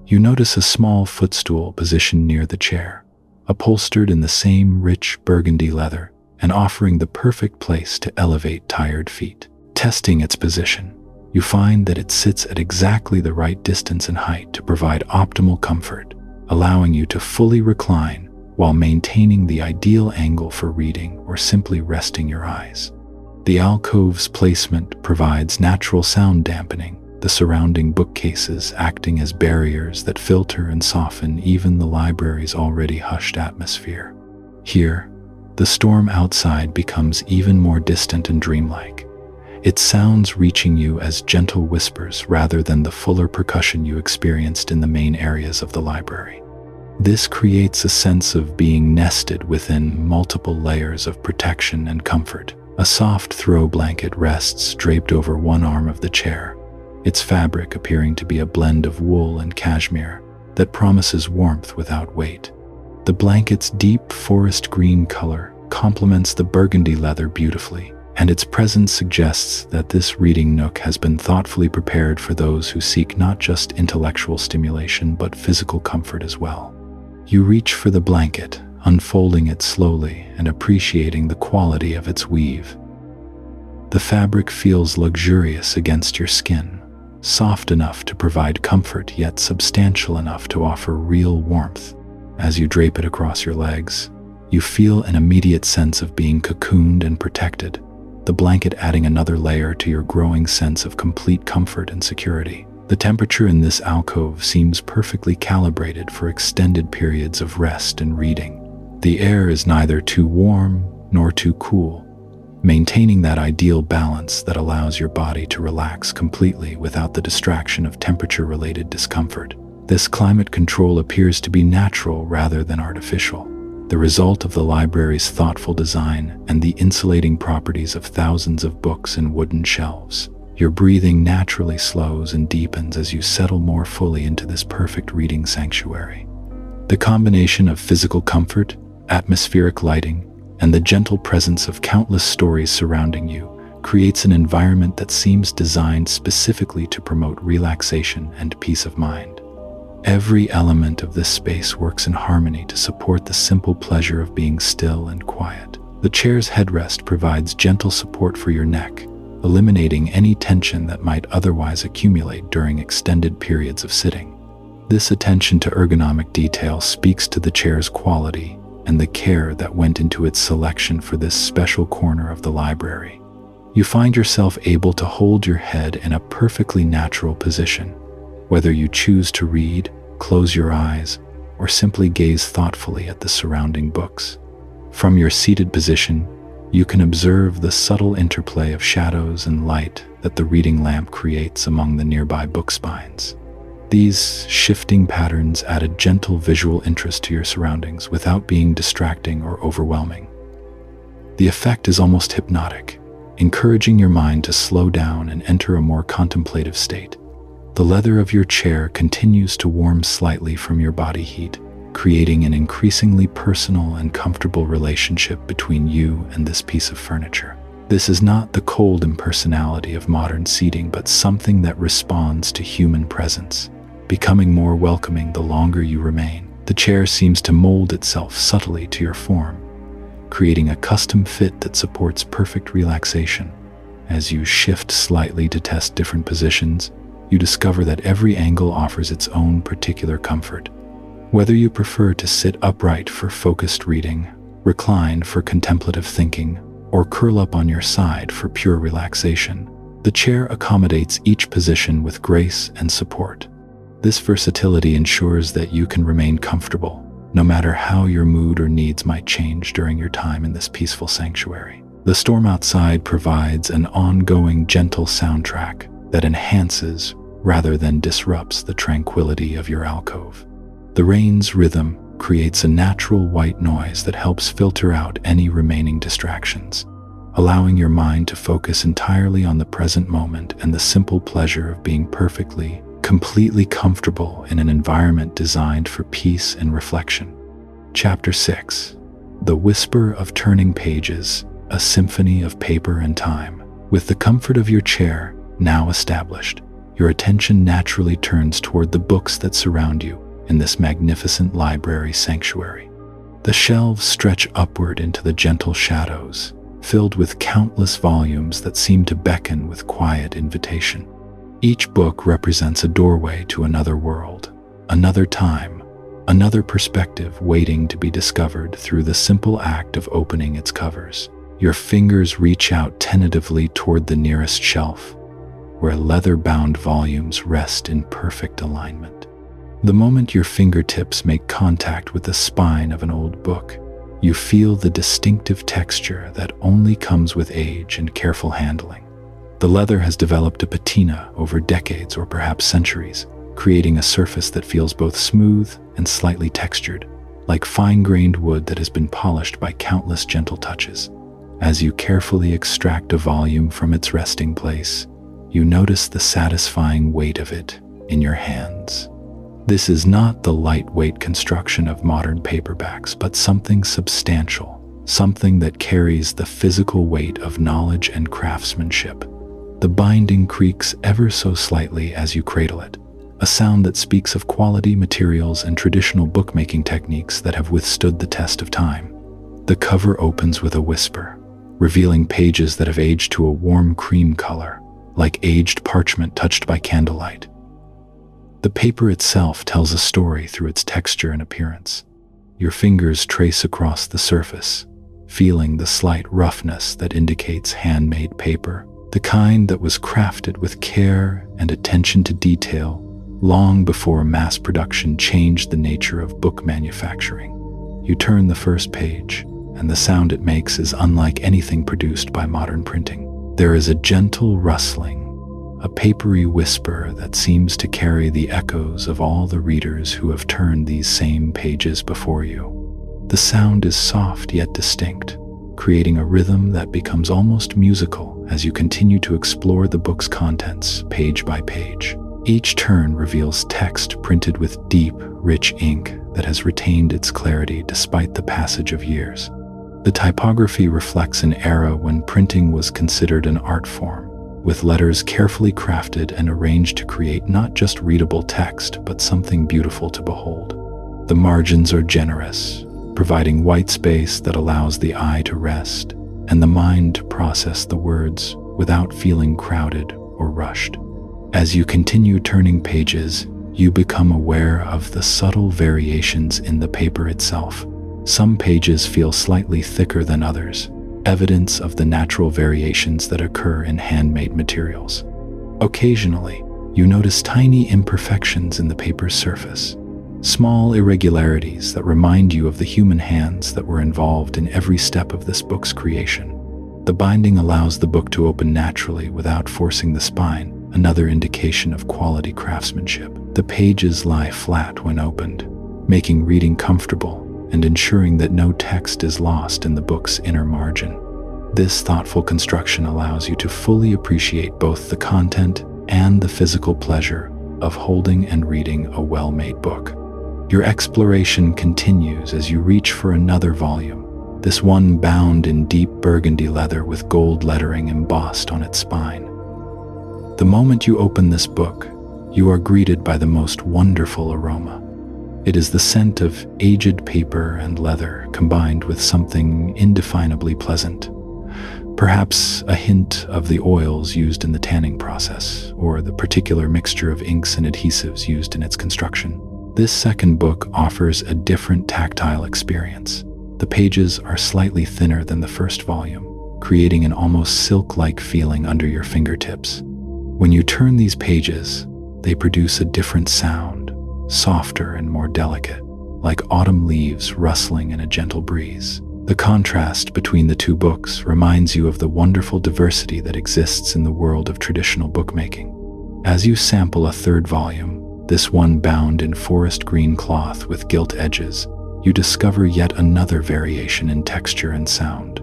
You notice a small footstool positioned near the chair, upholstered in the same rich burgundy leather and offering the perfect place to elevate tired feet. Testing its position, you find that it sits at exactly the right distance and height to provide optimal comfort, allowing you to fully recline while maintaining the ideal angle for reading or simply resting your eyes. The alcove's placement provides natural sound dampening, the surrounding bookcases acting as barriers that filter and soften even the library's already hushed atmosphere. Here, the storm outside becomes even more distant and dreamlike, its sounds reaching you as gentle whispers rather than the fuller percussion you experienced in the main areas of the library. This creates a sense of being nested within multiple layers of protection and comfort. A soft throw blanket rests draped over one arm of the chair, its fabric appearing to be a blend of wool and cashmere that promises warmth without weight. The blanket's deep forest green color complements the burgundy leather beautifully, and its presence suggests that this reading nook has been thoughtfully prepared for those who seek not just intellectual stimulation but physical comfort as well. You reach for the blanket, unfolding it slowly and appreciating the quality of its weave. The fabric feels luxurious against your skin, soft enough to provide comfort yet substantial enough to offer real warmth. As you drape it across your legs, you feel an immediate sense of being cocooned and protected, the blanket adding another layer to your growing sense of complete comfort and security. The temperature in this alcove seems perfectly calibrated for extended periods of rest and reading. The air is neither too warm nor too cool, maintaining that ideal balance that allows your body to relax completely without the distraction of temperature-related discomfort. This climate control appears to be natural rather than artificial, the result of the library's thoughtful design and the insulating properties of thousands of books and wooden shelves. Your breathing naturally slows and deepens as you settle more fully into this perfect reading sanctuary. The combination of physical comfort, atmospheric lighting, and the gentle presence of countless stories surrounding you creates an environment that seems designed specifically to promote relaxation and peace of mind. Every element of this space works in harmony to support the simple pleasure of being still and quiet. The chair's headrest provides gentle support for your neck, eliminating any tension that might otherwise accumulate during extended periods of sitting. This attention to ergonomic detail speaks to the chair's quality and the care that went into its selection for this special corner of the library. You find yourself able to hold your head in a perfectly natural position, whether you choose to read, close your eyes, or simply gaze thoughtfully at the surrounding books. From your seated position, you can observe the subtle interplay of shadows and light that the reading lamp creates among the nearby book spines. These shifting patterns add a gentle visual interest to your surroundings without being distracting or overwhelming. The effect is almost hypnotic, encouraging your mind to slow down and enter a more contemplative state. The leather of your chair continues to warm slightly from your body heat, creating an increasingly personal and comfortable relationship between you and this piece of furniture. This is not the cold impersonality of modern seating, but something that responds to human presence, becoming more welcoming the longer you remain. The chair seems to mold itself subtly to your form, creating a custom fit that supports perfect relaxation. As you shift slightly to test different positions, you discover that every angle offers its own particular comfort. Whether you prefer to sit upright for focused reading, recline for contemplative thinking, or curl up on your side for pure relaxation, the chair accommodates each position with grace and support. This versatility ensures that you can remain comfortable, no matter how your mood or needs might change during your time in this peaceful sanctuary. The storm outside provides an ongoing gentle soundtrack that enhances rather than disrupts the tranquility of your alcove. The rain's rhythm creates a natural white noise that helps filter out any remaining distractions, allowing your mind to focus entirely on the present moment and the simple pleasure of being completely comfortable in an environment designed for peace and reflection. Chapter 6. The Whisper of Turning Pages, a Symphony of Paper and Time. With the comfort of your chair now established, your attention naturally turns toward the books that surround you in this magnificent library sanctuary. The shelves stretch upward into the gentle shadows, filled with countless volumes that seem to beckon with quiet invitation. Each book represents a doorway to another world, another time, another perspective waiting to be discovered through the simple act of opening its covers. Your fingers reach out tentatively toward the nearest shelf, where leather-bound volumes rest in perfect alignment. The moment your fingertips make contact with the spine of an old book, you feel the distinctive texture that only comes with age and careful handling. The leather has developed a patina over decades or perhaps centuries, creating a surface that feels both smooth and slightly textured, like fine-grained wood that has been polished by countless gentle touches. As you carefully extract a volume from its resting place, you notice the satisfying weight of it in your hands. This is not the lightweight construction of modern paperbacks, but something substantial, something that carries the physical weight of knowledge and craftsmanship. The binding creaks ever so slightly as you cradle it, a sound that speaks of quality materials and traditional bookmaking techniques that have withstood the test of time. The cover opens with a whisper, revealing pages that have aged to a warm cream color, like aged parchment touched by candlelight. The paper itself tells a story through its texture and appearance. Your fingers trace across the surface, feeling the slight roughness that indicates handmade paper, the kind that was crafted with care and attention to detail long before mass production changed the nature of book manufacturing. You turn the first page, and the sound it makes is unlike anything produced by modern printing. There is a gentle rustling, a papery whisper that seems to carry the echoes of all the readers who have turned these same pages before you. The sound is soft yet distinct, creating a rhythm that becomes almost musical as you continue to explore the book's contents page by page. Each turn reveals text printed with deep, rich ink that has retained its clarity despite the passage of years. The typography reflects an era when printing was considered an art form, with letters carefully crafted and arranged to create not just readable text, but something beautiful to behold. The margins are generous, providing white space that allows the eye to rest and the mind to process the words without feeling crowded or rushed. As you continue turning pages, you become aware of the subtle variations in the paper itself. Some pages feel slightly thicker than others, evidence of the natural variations that occur in handmade materials. Occasionally, you notice tiny imperfections in the paper's surface, small irregularities that remind you of the human hands that were involved in every step of this book's creation. The binding allows the book to open naturally without forcing the spine, another indication of quality craftsmanship. The pages lie flat when opened, making reading comfortable and ensuring that no text is lost in the book's inner margin. This thoughtful construction allows you to fully appreciate both the content and the physical pleasure of holding and reading a well-made book. Your exploration continues as you reach for another volume, this one bound in deep burgundy leather with gold lettering embossed on its spine. The moment you open this book, you are greeted by the most wonderful aroma. It is the scent of aged paper and leather combined with something indefinably pleasant. Perhaps a hint of the oils used in the tanning process, or the particular mixture of inks and adhesives used in its construction. This second book offers a different tactile experience. The pages are slightly thinner than the first volume, creating an almost silk-like feeling under your fingertips. When you turn these pages, they produce a different sound, softer and more delicate, like autumn leaves rustling in a gentle breeze. The contrast between the two books reminds you of the wonderful diversity that exists in the world of traditional bookmaking. As you sample a third volume, this one bound in forest green cloth with gilt edges, you discover yet another variation in texture and sound.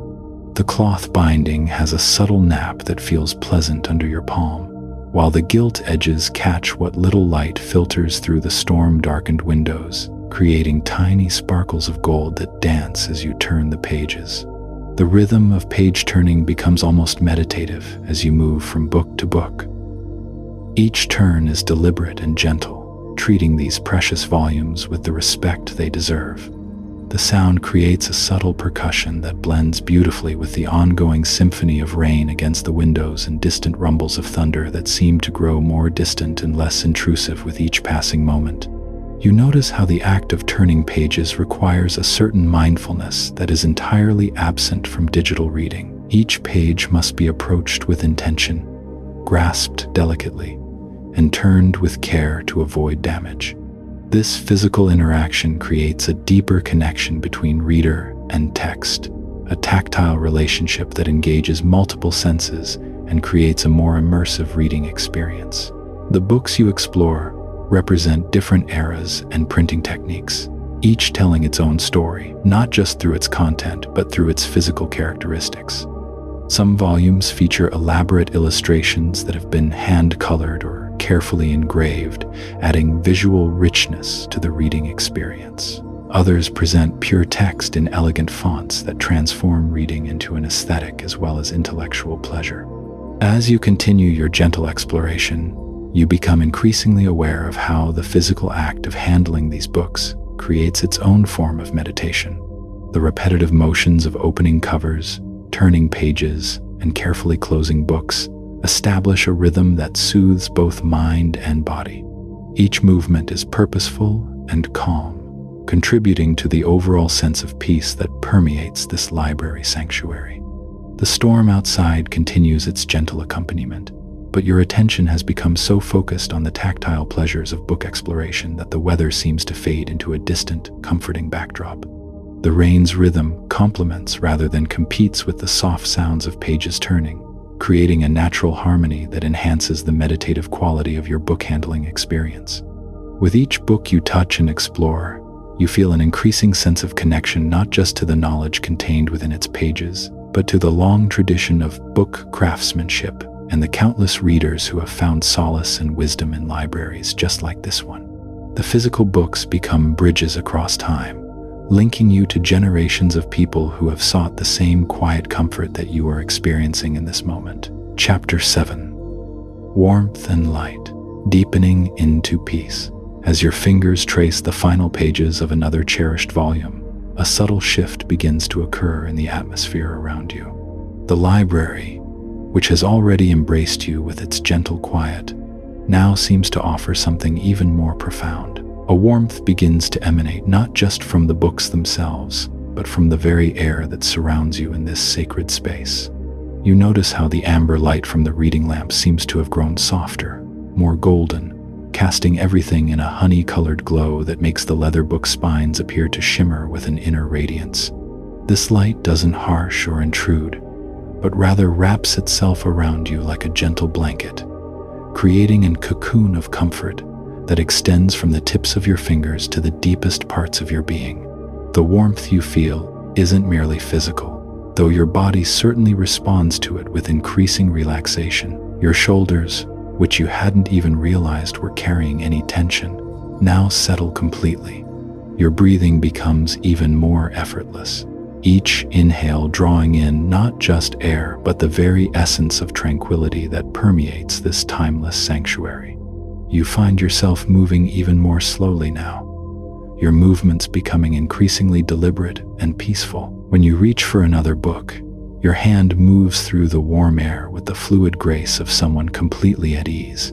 The cloth binding has a subtle nap that feels pleasant under your palm, while the gilt edges catch what little light filters through the storm-darkened windows, creating tiny sparkles of gold that dance as you turn the pages. The rhythm of page turning becomes almost meditative as you move from book to book. Each turn is deliberate and gentle, treating these precious volumes with the respect they deserve. The sound creates a subtle percussion that blends beautifully with the ongoing symphony of rain against the windows and distant rumbles of thunder that seem to grow more distant and less intrusive with each passing moment. You notice how the act of turning pages requires a certain mindfulness that is entirely absent from digital reading. Each page must be approached with intention, grasped delicately, and turned with care to avoid damage. This physical interaction creates a deeper connection between reader and text, a tactile relationship that engages multiple senses and creates a more immersive reading experience. The books you explore represent different eras and printing techniques, each telling its own story, not just through its content, but through its physical characteristics. Some volumes feature elaborate illustrations that have been hand-colored or carefully engraved, adding visual richness to the reading experience. Others present pure text in elegant fonts that transform reading into an aesthetic as well as intellectual pleasure. As you continue your gentle exploration, you become increasingly aware of how the physical act of handling these books creates its own form of meditation. The repetitive motions of opening covers, turning pages, and carefully closing books establish a rhythm that soothes both mind and body. Each movement is purposeful and calm, contributing to the overall sense of peace that permeates this library sanctuary. The storm outside continues its gentle accompaniment, but your attention has become so focused on the tactile pleasures of book exploration that the weather seems to fade into a distant, comforting backdrop. The rain's rhythm complements rather than competes with the soft sounds of pages turning, creating a natural harmony that enhances the meditative quality of your book handling experience. With each book you touch and explore, you feel an increasing sense of connection not just to the knowledge contained within its pages, but to the long tradition of book craftsmanship and the countless readers who have found solace and wisdom in libraries just like this one. The physical books become bridges across time, linking you to generations of people who have sought the same quiet comfort that you are experiencing in this moment. Chapter 7. Warmth and light, deepening into peace. As your fingers trace the final pages of another cherished volume, a subtle shift begins to occur in the atmosphere around you. The library, which has already embraced you with its gentle quiet, now seems to offer something even more profound. A warmth begins to emanate not just from the books themselves, but from the very air that surrounds you in this sacred space. You notice how the amber light from the reading lamp seems to have grown softer, more golden, casting everything in a honey-colored glow that makes the leather book spines appear to shimmer with an inner radiance. This light doesn't harsh or intrude, but rather wraps itself around you like a gentle blanket, creating a cocoon of comfort that extends from the tips of your fingers to the deepest parts of your being. The warmth you feel isn't merely physical, though your body certainly responds to it with increasing relaxation. Your shoulders, which you hadn't even realized were carrying any tension, now settle completely. Your breathing becomes even more effortless, each inhale drawing in not just air but the very essence of tranquility that permeates this timeless sanctuary. You find yourself moving even more slowly now, your movements becoming increasingly deliberate and peaceful. When you reach for another book, your hand moves through the warm air with the fluid grace of someone completely at ease.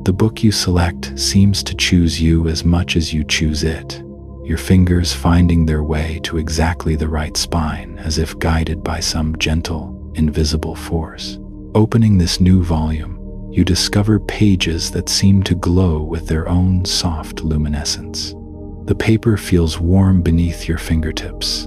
The book you select seems to choose you as much as you choose it, your fingers finding their way to exactly the right spine as if guided by some gentle, invisible force. Opening this new volume, you discover pages that seem to glow with their own soft luminescence. The paper feels warm beneath your fingertips,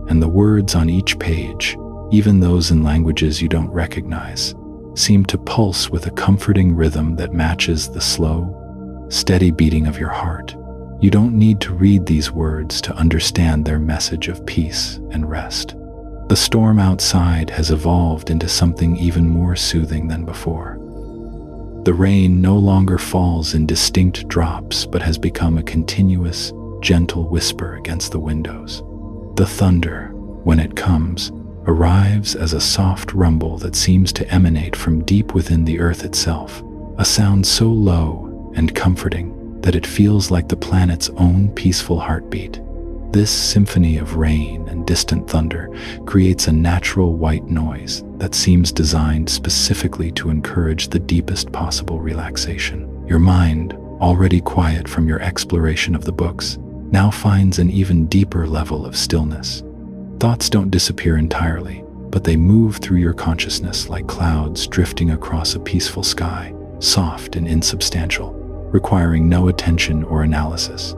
and the words on each page, even those in languages you don't recognize, seem to pulse with a comforting rhythm that matches the slow, steady beating of your heart. You don't need to read these words to understand their message of peace and rest. The storm outside has evolved into something even more soothing than before. The rain no longer falls in distinct drops but has become a continuous, gentle whisper against the windows. The thunder, when it comes, arrives as a soft rumble that seems to emanate from deep within the earth itself, a sound so low and comforting that it feels like the planet's own peaceful heartbeat. This symphony of rain and distant thunder creates a natural white noise that seems designed specifically to encourage the deepest possible relaxation. Your mind, already quiet from your exploration of the books, now finds an even deeper level of stillness. Thoughts don't disappear entirely, but they move through your consciousness like clouds drifting across a peaceful sky, soft and insubstantial, requiring no attention or analysis.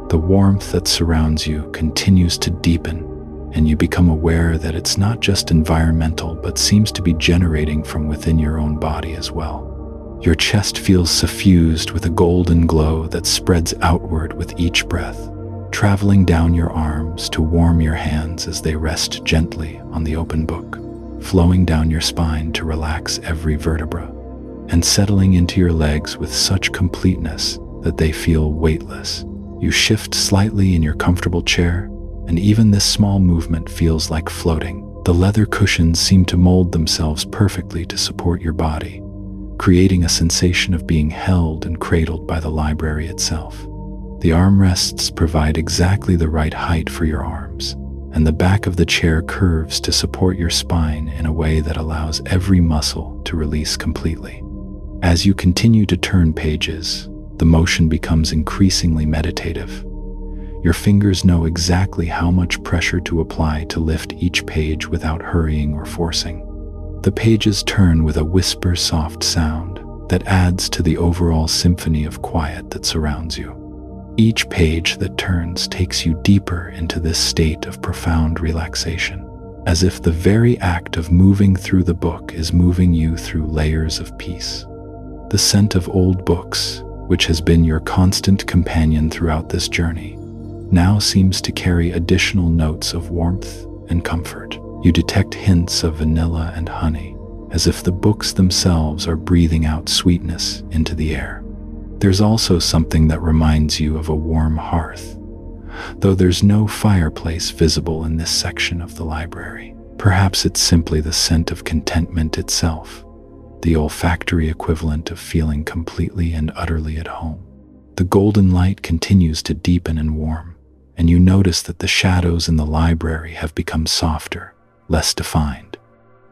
The warmth that surrounds you continues to deepen, and you become aware that it's not just environmental but seems to be generating from within your own body as well. Your chest feels suffused with a golden glow that spreads outward with each breath, traveling down your arms to warm your hands as they rest gently on the open book, flowing down your spine to relax every vertebra, and settling into your legs with such completeness that they feel weightless. You shift slightly in your comfortable chair, and even this small movement feels like floating. The leather cushions seem to mold themselves perfectly to support your body, creating a sensation of being held and cradled by the library itself. The armrests provide exactly the right height for your arms, and the back of the chair curves to support your spine in a way that allows every muscle to release completely. As you continue to turn pages, the motion becomes increasingly meditative. Your fingers know exactly how much pressure to apply to lift each page without hurrying or forcing. The pages turn with a whisper-soft sound that adds to the overall symphony of quiet that surrounds you. Each page that turns takes you deeper into this state of profound relaxation, as if the very act of moving through the book is moving you through layers of peace. The scent of old books, which has been your constant companion throughout this journey, now seems to carry additional notes of warmth and comfort. You detect hints of vanilla and honey, as if the books themselves are breathing out sweetness into the air. There's also something that reminds you of a warm hearth, though there's no fireplace visible in this section of the library. Perhaps it's simply the scent of contentment itself, the olfactory equivalent of feeling completely and utterly at home. The golden light continues to deepen and warm, and you notice that the shadows in the library have become softer, less defined.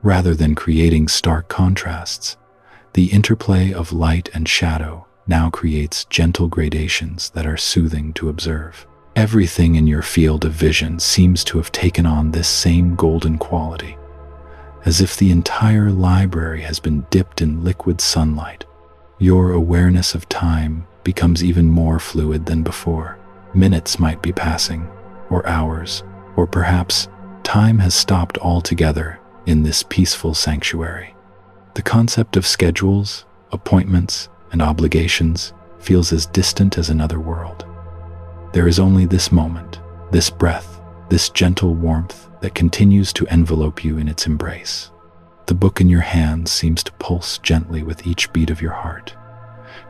Rather than creating stark contrasts, the interplay of light and shadow now creates gentle gradations that are soothing to observe. Everything in your field of vision seems to have taken on this same golden quality, as if the entire library has been dipped in liquid sunlight. Your awareness of time becomes even more fluid than before. Minutes might be passing, or hours, or perhaps time has stopped altogether in this peaceful sanctuary. The concept of schedules, appointments, and obligations feels as distant as another world. There is only this moment, this breath, this gentle warmth that continues to envelope you in its embrace. The book in your hands seems to pulse gently with each beat of your heart,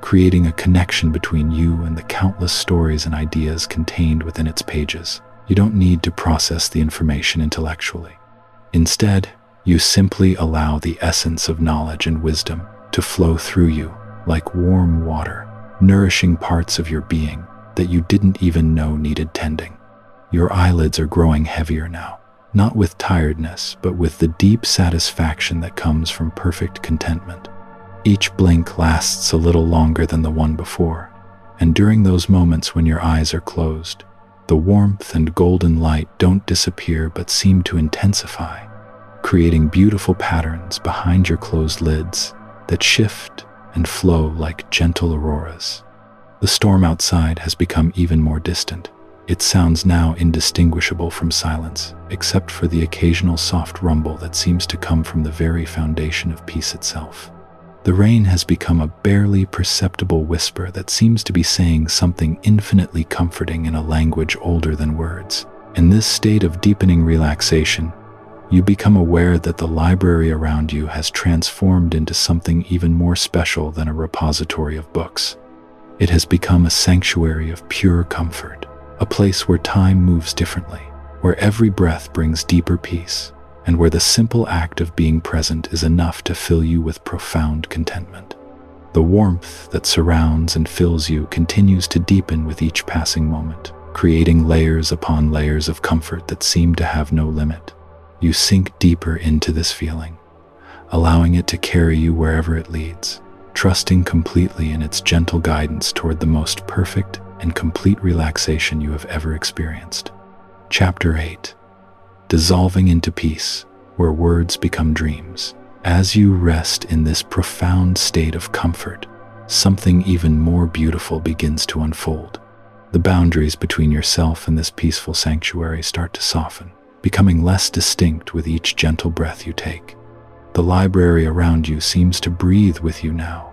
creating a connection between you and the countless stories and ideas contained within its pages. You don't need to process the information intellectually. Instead, you simply allow the essence of knowledge and wisdom to flow through you like warm water, nourishing parts of your being that you didn't even know needed tending. Your eyelids are growing heavier now, not with tiredness, but with the deep satisfaction that comes from perfect contentment. Each blink lasts a little longer than the one before, and during those moments when your eyes are closed, the warmth and golden light don't disappear but seem to intensify, creating beautiful patterns behind your closed lids that shift and flow like gentle auroras. The storm outside has become even more distant. Its sounds now indistinguishable from silence, except for the occasional soft rumble that seems to come from the very foundation of peace itself. The rain has become a barely perceptible whisper that seems to be saying something infinitely comforting in a language older than words. In this state of deepening relaxation, you become aware that the library around you has transformed into something even more special than a repository of books. It has become a sanctuary of pure comfort, a place where time moves differently, where every breath brings deeper peace, and where the simple act of being present is enough to fill you with profound contentment. The warmth that surrounds and fills you continues to deepen with each passing moment, creating layers upon layers of comfort that seem to have no limit. You sink deeper into this feeling, allowing it to carry you wherever it leads, trusting completely in its gentle guidance toward the most perfect and complete relaxation you have ever experienced. Chapter 8. Dissolving into peace, where words become dreams. As you rest in this profound state of comfort, something even more beautiful begins to unfold. The boundaries between yourself and this peaceful sanctuary start to soften, becoming less distinct with each gentle breath you take. The library around you seems to breathe with you now,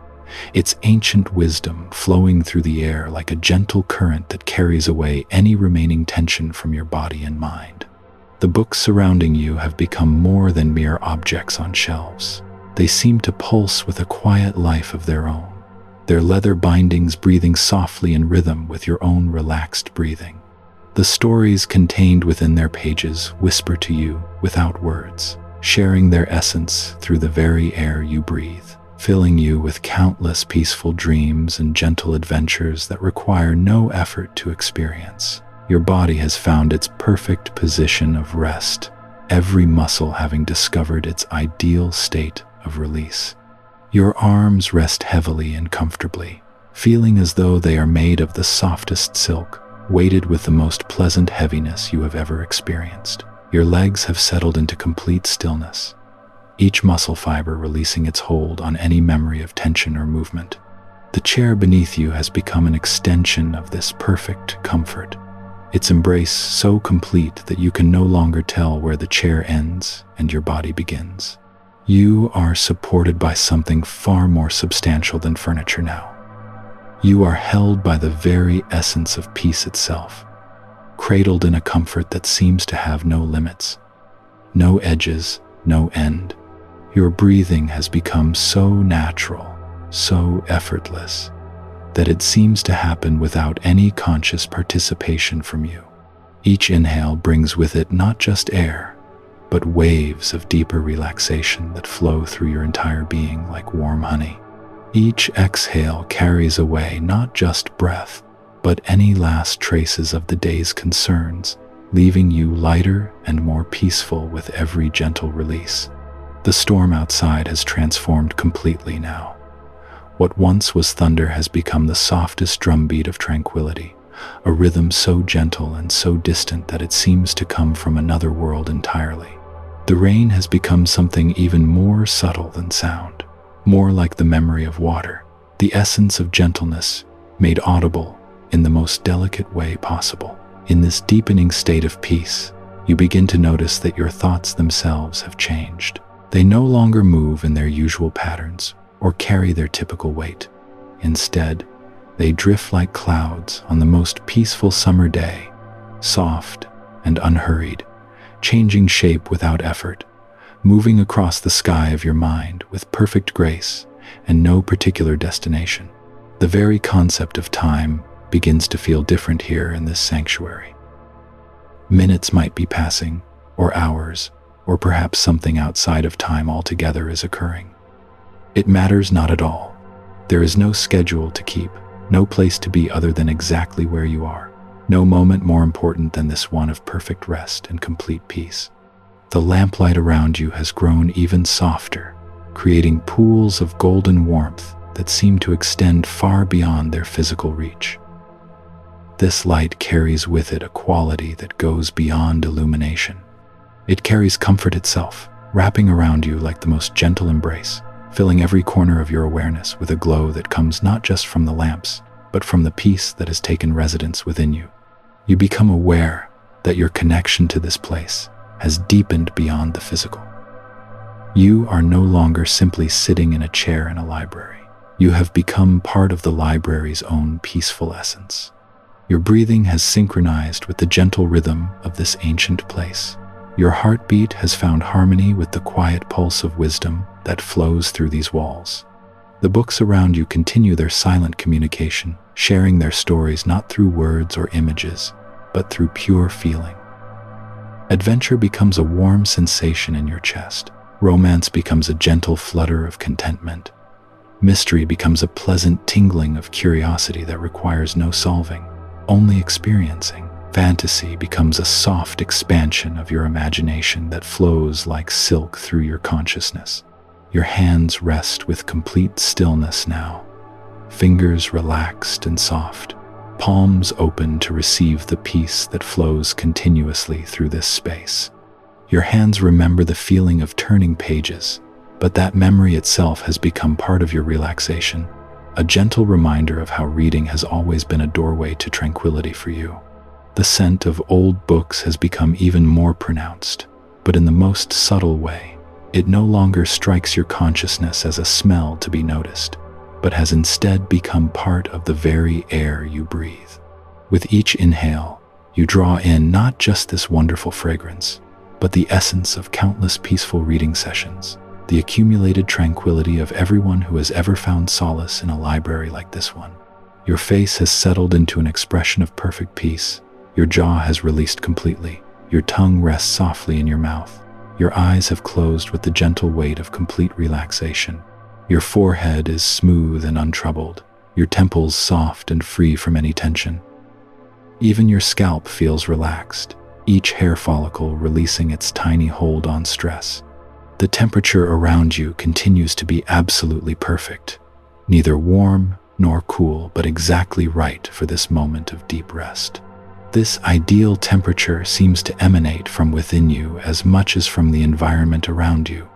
its ancient wisdom flowing through the air like a gentle current that carries away any remaining tension from your body and mind. The books surrounding you have become more than mere objects on shelves. They seem to pulse with a quiet life of their own, their leather bindings breathing softly in rhythm with your own relaxed breathing. The stories contained within their pages whisper to you without words, sharing their essence through the very air you breathe, filling you with countless peaceful dreams and gentle adventures that require no effort to experience. Your body has found its perfect position of rest, every muscle having discovered its ideal state of release. Your arms rest heavily and comfortably, feeling as though they are made of the softest silk, weighted with the most pleasant heaviness you have ever experienced. Your legs have settled into complete stillness, each muscle fiber releasing its hold on any memory of tension or movement. The chair beneath you has become an extension of this perfect comfort, its embrace so complete that you can no longer tell where the chair ends and your body begins. You are supported by something far more substantial than furniture now. You are held by the very essence of peace itself, cradled in a comfort that seems to have no limits, no edges, no end. Your breathing has become so natural, so effortless, that it seems to happen without any conscious participation from you. Each inhale brings with it not just air, but waves of deeper relaxation that flow through your entire being like warm honey. Each exhale carries away not just breath, but any last traces of the day's concerns, leaving you lighter and more peaceful with every gentle release. The storm outside has transformed completely now. What once was thunder has become the softest drumbeat of tranquility, a rhythm so gentle and so distant that it seems to come from another world entirely. The rain has become something even more subtle than sound, more like the memory of water, the essence of gentleness made audible in the most delicate way possible. In this deepening state of peace, you begin to notice that your thoughts themselves have changed. They no longer move in their usual patterns or carry their typical weight. Instead, they drift like clouds on the most peaceful summer day, soft and unhurried, changing shape without effort, moving across the sky of your mind with perfect grace and no particular destination. The very concept of time begins to feel different here in this sanctuary. Minutes might be passing, or hours, or perhaps something outside of time altogether is occurring. It matters not at all. There is no schedule to keep, no place to be other than exactly where you are. No moment more important than this one of perfect rest and complete peace. The lamplight around you has grown even softer, creating pools of golden warmth that seem to extend far beyond their physical reach. This light carries with it a quality that goes beyond illumination. It carries comfort itself, wrapping around you like the most gentle embrace, filling every corner of your awareness with a glow that comes not just from the lamps, but from the peace that has taken residence within you. You become aware that your connection to this place has deepened beyond the physical. You are no longer simply sitting in a chair in a library. You have become part of the library's own peaceful essence. Your breathing has synchronized with the gentle rhythm of this ancient place. Your heartbeat has found harmony with the quiet pulse of wisdom that flows through these walls. The books around you continue their silent communication, sharing their stories not through words or images, but through pure feeling. Adventure becomes a warm sensation in your chest. Romance becomes a gentle flutter of contentment. Mystery becomes a pleasant tingling of curiosity that requires no solving, only experiencing. Fantasy becomes a soft expansion of your imagination that flows like silk through your consciousness. Your hands rest with complete stillness now, fingers relaxed and soft, palms open to receive the peace that flows continuously through this space. Your hands remember the feeling of turning pages, but that memory itself has become part of your relaxation, a gentle reminder of how reading has always been a doorway to tranquility for you. The scent of old books has become even more pronounced, but in the most subtle way. It no longer strikes your consciousness as a smell to be noticed, but has instead become part of the very air you breathe. With each inhale, you draw in not just this wonderful fragrance, but the essence of countless peaceful reading sessions, the accumulated tranquility of everyone who has ever found solace in a library like this one. Your face has settled into an expression of perfect peace. Your jaw has released completely. Your tongue rests softly in your mouth. Your eyes have closed with the gentle weight of complete relaxation. Your forehead is smooth and untroubled, your temples soft and free from any tension. Even your scalp feels relaxed, each hair follicle releasing its tiny hold on stress. The temperature around you continues to be absolutely perfect, neither warm nor cool, but exactly right for this moment of deep rest. This ideal temperature seems to emanate from within you as much as from the environment around you,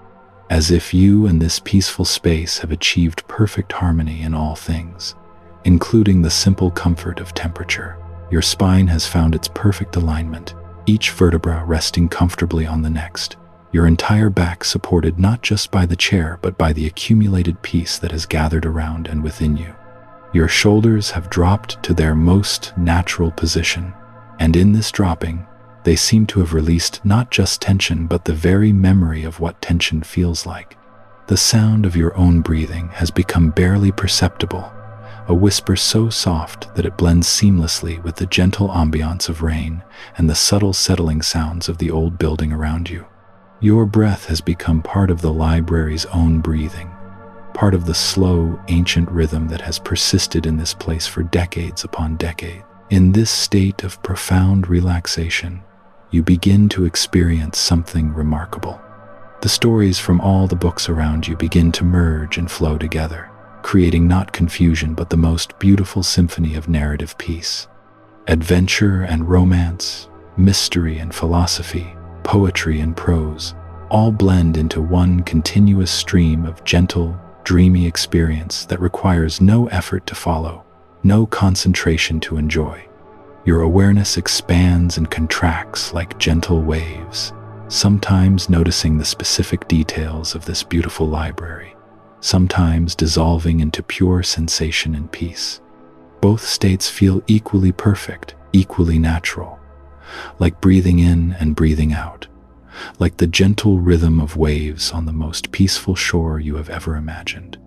as if you and this peaceful space have achieved perfect harmony in all things, including the simple comfort of temperature. Your spine has found its perfect alignment, each vertebra resting comfortably on the next, your entire back supported not just by the chair but by the accumulated peace that has gathered around and within you. Your shoulders have dropped to their most natural position, and in this dropping, they seem to have released not just tension but the very memory of what tension feels like. The sound of your own breathing has become barely perceptible, a whisper so soft that it blends seamlessly with the gentle ambiance of rain and the subtle settling sounds of the old building around you. Your breath has become part of the library's own breathing, part of the slow, ancient rhythm that has persisted in this place for decades upon decades. In this state of profound relaxation, you begin to experience something remarkable. The stories from all the books around you begin to merge and flow together, creating not confusion but the most beautiful symphony of narrative peace. Adventure and romance, mystery and philosophy, poetry and prose, all blend into one continuous stream of gentle, dreamy experience that requires no effort to follow, no concentration to enjoy. Your awareness expands and contracts like gentle waves, sometimes noticing the specific details of this beautiful library, sometimes dissolving into pure sensation and peace. Both states feel equally perfect, equally natural, like breathing in and breathing out, like the gentle rhythm of waves on the most peaceful shore you have ever imagined.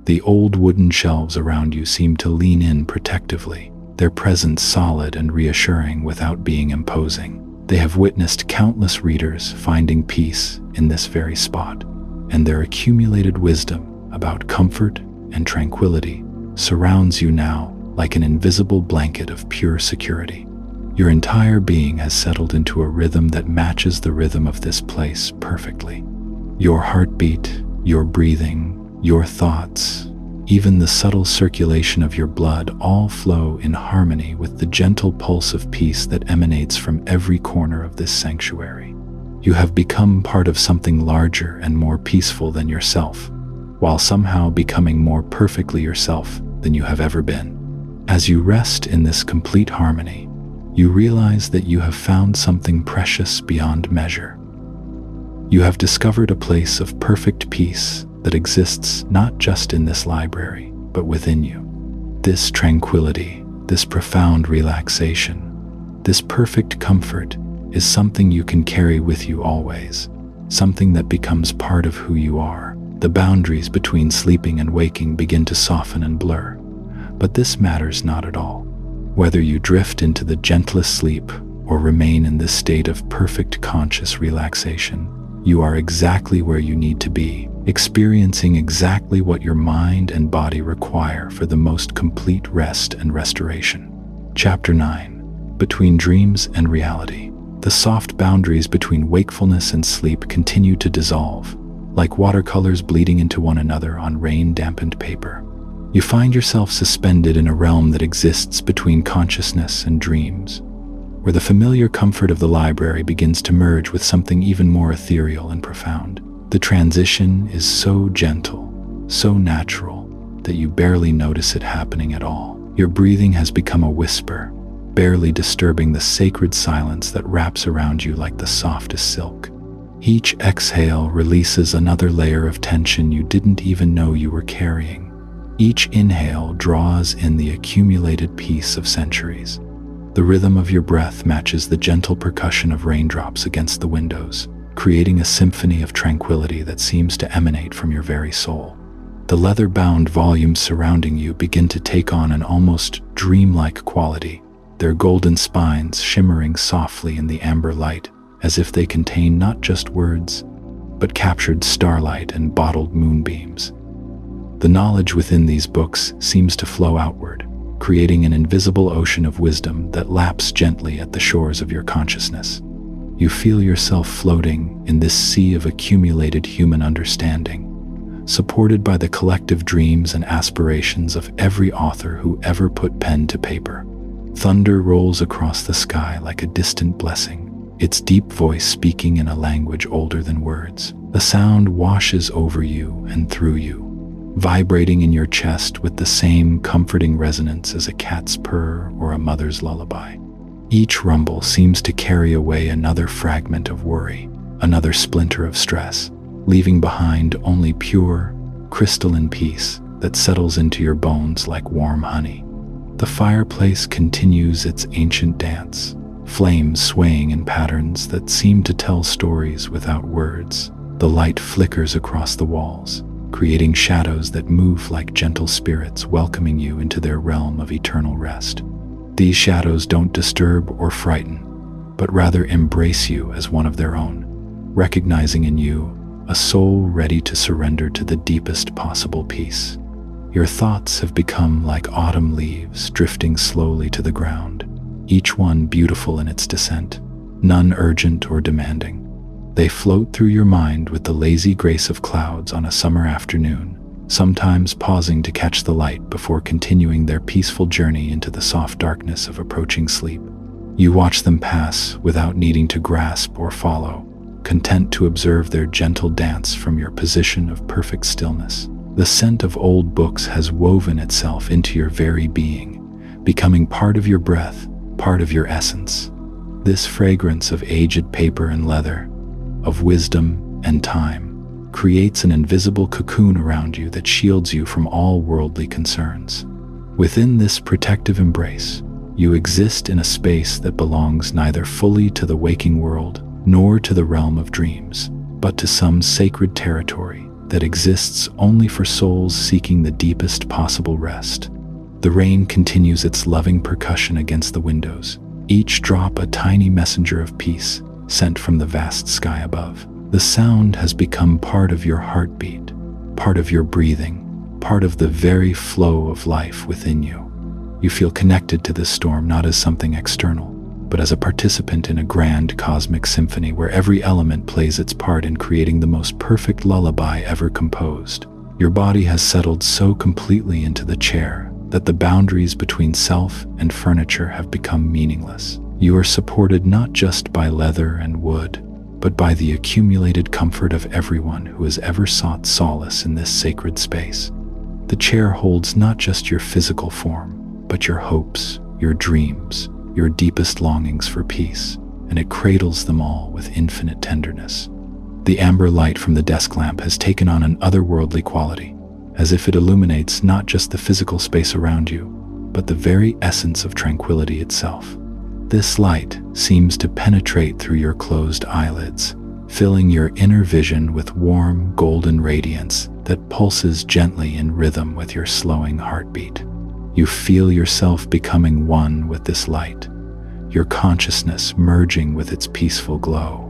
The old wooden shelves around you seem to lean in protectively, their presence solid and reassuring without being imposing. They have witnessed countless readers finding peace in this very spot, and their accumulated wisdom about comfort and tranquility surrounds you now like an invisible blanket of pure security. Your entire being has settled into a rhythm that matches the rhythm of this place perfectly. Your heartbeat, your breathing, your thoughts, even the subtle circulation of your blood all flow in harmony with the gentle pulse of peace that emanates from every corner of this sanctuary. You have become part of something larger and more peaceful than yourself, while somehow becoming more perfectly yourself than you have ever been. As you rest in this complete harmony, you realize that you have found something precious beyond measure. You have discovered a place of perfect peace that exists not just in this library, but within you. This tranquility, this profound relaxation, this perfect comfort is something you can carry with you always, something that becomes part of who you are. The boundaries between sleeping and waking begin to soften and blur, but this matters not at all. Whether you drift into the gentlest sleep or remain in this state of perfect conscious relaxation, you are exactly where you need to be, experiencing exactly what your mind and body require for the most complete rest and restoration. Chapter 9. Between Dreams and Reality. The soft boundaries between wakefulness and sleep continue to dissolve, like watercolors bleeding into one another on rain-dampened paper. You find yourself suspended in a realm that exists between consciousness and dreams, where the familiar comfort of the library begins to merge with something even more ethereal and profound. The transition is so gentle, so natural, that you barely notice it happening at all. Your breathing has become a whisper, barely disturbing the sacred silence that wraps around you like the softest silk. Each exhale releases another layer of tension you didn't even know you were carrying. Each inhale draws in the accumulated peace of centuries. The rhythm of your breath matches the gentle percussion of raindrops against the windows, creating a symphony of tranquility that seems to emanate from your very soul. The leather-bound volumes surrounding you begin to take on an almost dreamlike quality, their golden spines shimmering softly in the amber light, as if they contain not just words, but captured starlight and bottled moonbeams. The knowledge within these books seems to flow outward, creating an invisible ocean of wisdom that laps gently at the shores of your consciousness. You feel yourself floating in this sea of accumulated human understanding, supported by the collective dreams and aspirations of every author who ever put pen to paper. Thunder rolls across the sky like a distant blessing, its deep voice speaking in a language older than words. The sound washes over you and through you, vibrating in your chest with the same comforting resonance as a cat's purr or a mother's lullaby. Each rumble seems to carry away another fragment of worry, another splinter of stress, leaving behind only pure, crystalline peace that settles into your bones like warm honey. The fireplace continues its ancient dance, flames swaying in patterns that seem to tell stories without words. The light flickers across the walls, creating shadows that move like gentle spirits welcoming you into their realm of eternal rest. These shadows don't disturb or frighten, but rather embrace you as one of their own, recognizing in you a soul ready to surrender to the deepest possible peace. Your thoughts have become like autumn leaves drifting slowly to the ground, each one beautiful in its descent, none urgent or demanding. They float through your mind with the lazy grace of clouds on a summer afternoon, sometimes pausing to catch the light before continuing their peaceful journey into the soft darkness of approaching sleep. You watch them pass without needing to grasp or follow, content to observe their gentle dance from your position of perfect stillness. The scent of old books has woven itself into your very being, becoming part of your breath, part of your essence. This fragrance of aged paper and leather, of wisdom and time, creates an invisible cocoon around you that shields you from all worldly concerns. Within this protective embrace, you exist in a space that belongs neither fully to the waking world nor to the realm of dreams, but to some sacred territory that exists only for souls seeking the deepest possible rest. The rain continues its loving percussion against the windows, each drop a tiny messenger of peace sent from the vast sky above. The sound has become part of your heartbeat, part of your breathing, part of the very flow of life within you. You feel connected to this storm not as something external, but as a participant in a grand cosmic symphony where every element plays its part in creating the most perfect lullaby ever composed. Your body has settled so completely into the chair that the boundaries between self and furniture have become meaningless. You are supported not just by leather and wood, but by the accumulated comfort of everyone who has ever sought solace in this sacred space. The chair holds not just your physical form, but your hopes, your dreams, your deepest longings for peace, and it cradles them all with infinite tenderness. The amber light from the desk lamp has taken on an otherworldly quality, as if it illuminates not just the physical space around you, but the very essence of tranquility itself. This light seems to penetrate through your closed eyelids, filling your inner vision with warm, golden radiance that pulses gently in rhythm with your slowing heartbeat. You feel yourself becoming one with this light, your consciousness merging with its peaceful glow.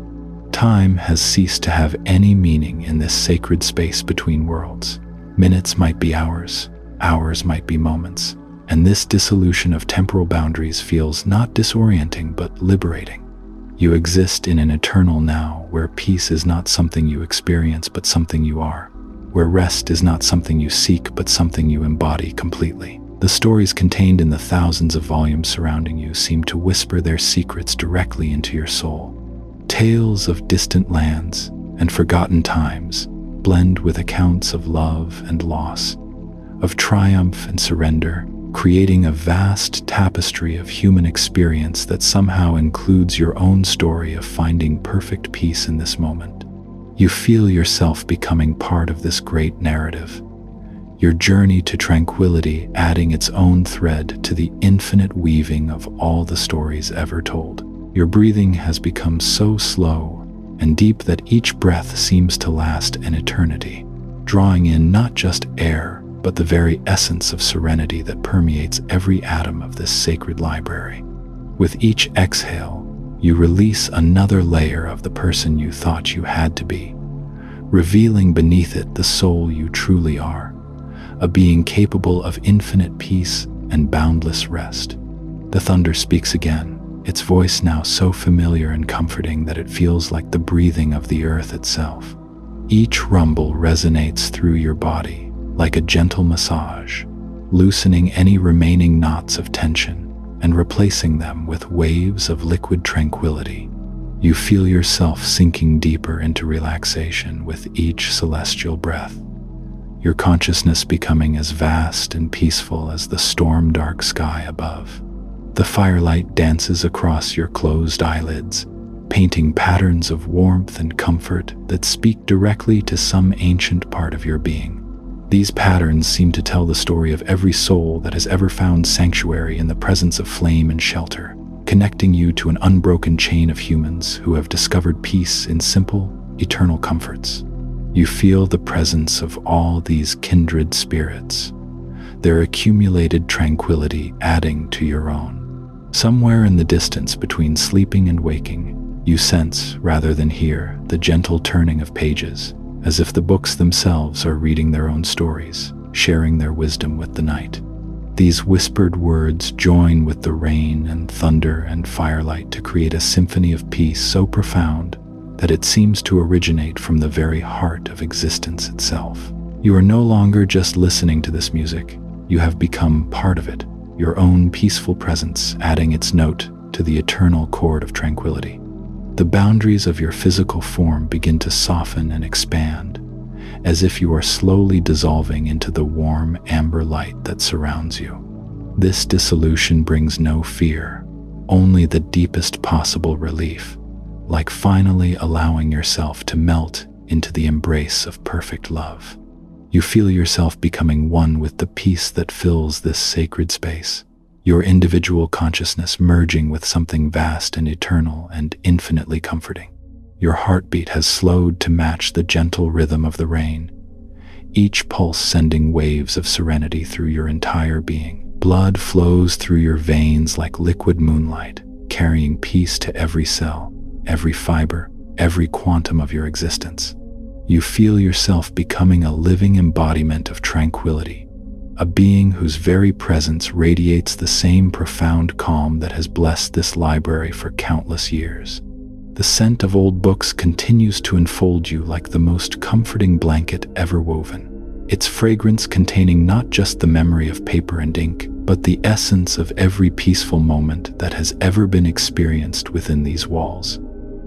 Time has ceased to have any meaning in this sacred space between worlds. Minutes might be hours, hours might be moments, and this dissolution of temporal boundaries feels not disorienting but liberating. You exist in an eternal now where peace is not something you experience but something you are, where rest is not something you seek but something you embody completely. The stories contained in the thousands of volumes surrounding you seem to whisper their secrets directly into your soul. Tales of distant lands and forgotten times blend with accounts of love and loss, of triumph and surrender, creating a vast tapestry of human experience that somehow includes your own story of finding perfect peace in this moment. You feel yourself becoming part of this great narrative, your journey to tranquility adding its own thread to the infinite weaving of all the stories ever told. Your breathing has become so slow and deep that each breath seems to last an eternity, drawing in not just air, but the very essence of serenity that permeates every atom of this sacred library. With each exhale, you release another layer of the person you thought you had to be, revealing beneath it the soul you truly are, a being capable of infinite peace and boundless rest. The thunder speaks again, its voice now so familiar and comforting that it feels like the breathing of the earth itself. Each rumble resonates through your body like a gentle massage, loosening any remaining knots of tension and replacing them with waves of liquid tranquility. You feel yourself sinking deeper into relaxation with each celestial breath, your consciousness becoming as vast and peaceful as the storm-dark sky above. The firelight dances across your closed eyelids, painting patterns of warmth and comfort that speak directly to some ancient part of your being. These patterns seem to tell the story of every soul that has ever found sanctuary in the presence of flame and shelter, connecting you to an unbroken chain of humans who have discovered peace in simple, eternal comforts. You feel the presence of all these kindred spirits, their accumulated tranquility adding to your own. Somewhere in the distance between sleeping and waking, you sense, rather than hear, the gentle turning of pages, as if the books themselves are reading their own stories, sharing their wisdom with the night. These whispered words join with the rain and thunder and firelight to create a symphony of peace so profound that it seems to originate from the very heart of existence itself. You are no longer just listening to this music. You have become part of it, your own peaceful presence adding its note to the eternal chord of tranquility. The boundaries of your physical form begin to soften and expand, as if you are slowly dissolving into the warm amber light that surrounds you. This dissolution brings no fear, only the deepest possible relief, like finally allowing yourself to melt into the embrace of perfect love. You feel yourself becoming one with the peace that fills this sacred space, your individual consciousness merging with something vast and eternal and infinitely comforting. Your heartbeat has slowed to match the gentle rhythm of the rain, each pulse sending waves of serenity through your entire being. Blood flows through your veins like liquid moonlight, carrying peace to every cell, every fiber, every quantum of your existence. You feel yourself becoming a living embodiment of tranquility, a being whose very presence radiates the same profound calm that has blessed this library for countless years. The scent of old books continues to enfold you like the most comforting blanket ever woven, its fragrance containing not just the memory of paper and ink, but the essence of every peaceful moment that has ever been experienced within these walls.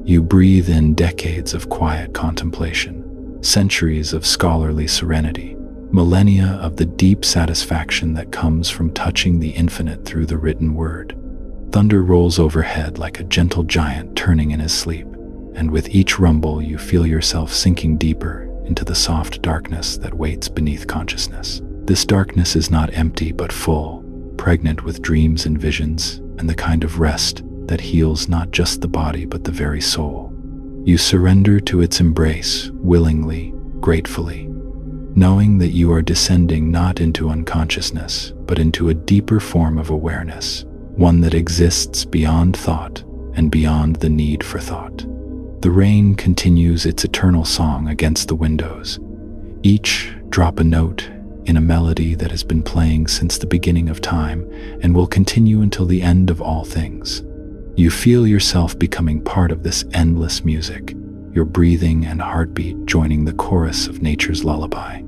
You breathe in decades of quiet contemplation, centuries of scholarly serenity, millennia of the deep satisfaction that comes from touching the infinite through the written word. Thunder rolls overhead like a gentle giant turning in his sleep, and with each rumble you feel yourself sinking deeper into the soft darkness that waits beneath consciousness. This darkness is not empty but full, pregnant with dreams and visions, and the kind of rest that heals not just the body but the very soul. You surrender to its embrace, willingly, gratefully, knowing that you are descending not into unconsciousness, but into a deeper form of awareness, one that exists beyond thought and beyond the need for thought. The rain continues its eternal song against the windows, each drop a note in a melody that has been playing since the beginning of time and will continue until the end of all things. You feel yourself becoming part of this endless music, your breathing and heartbeat joining the chorus of nature's lullaby.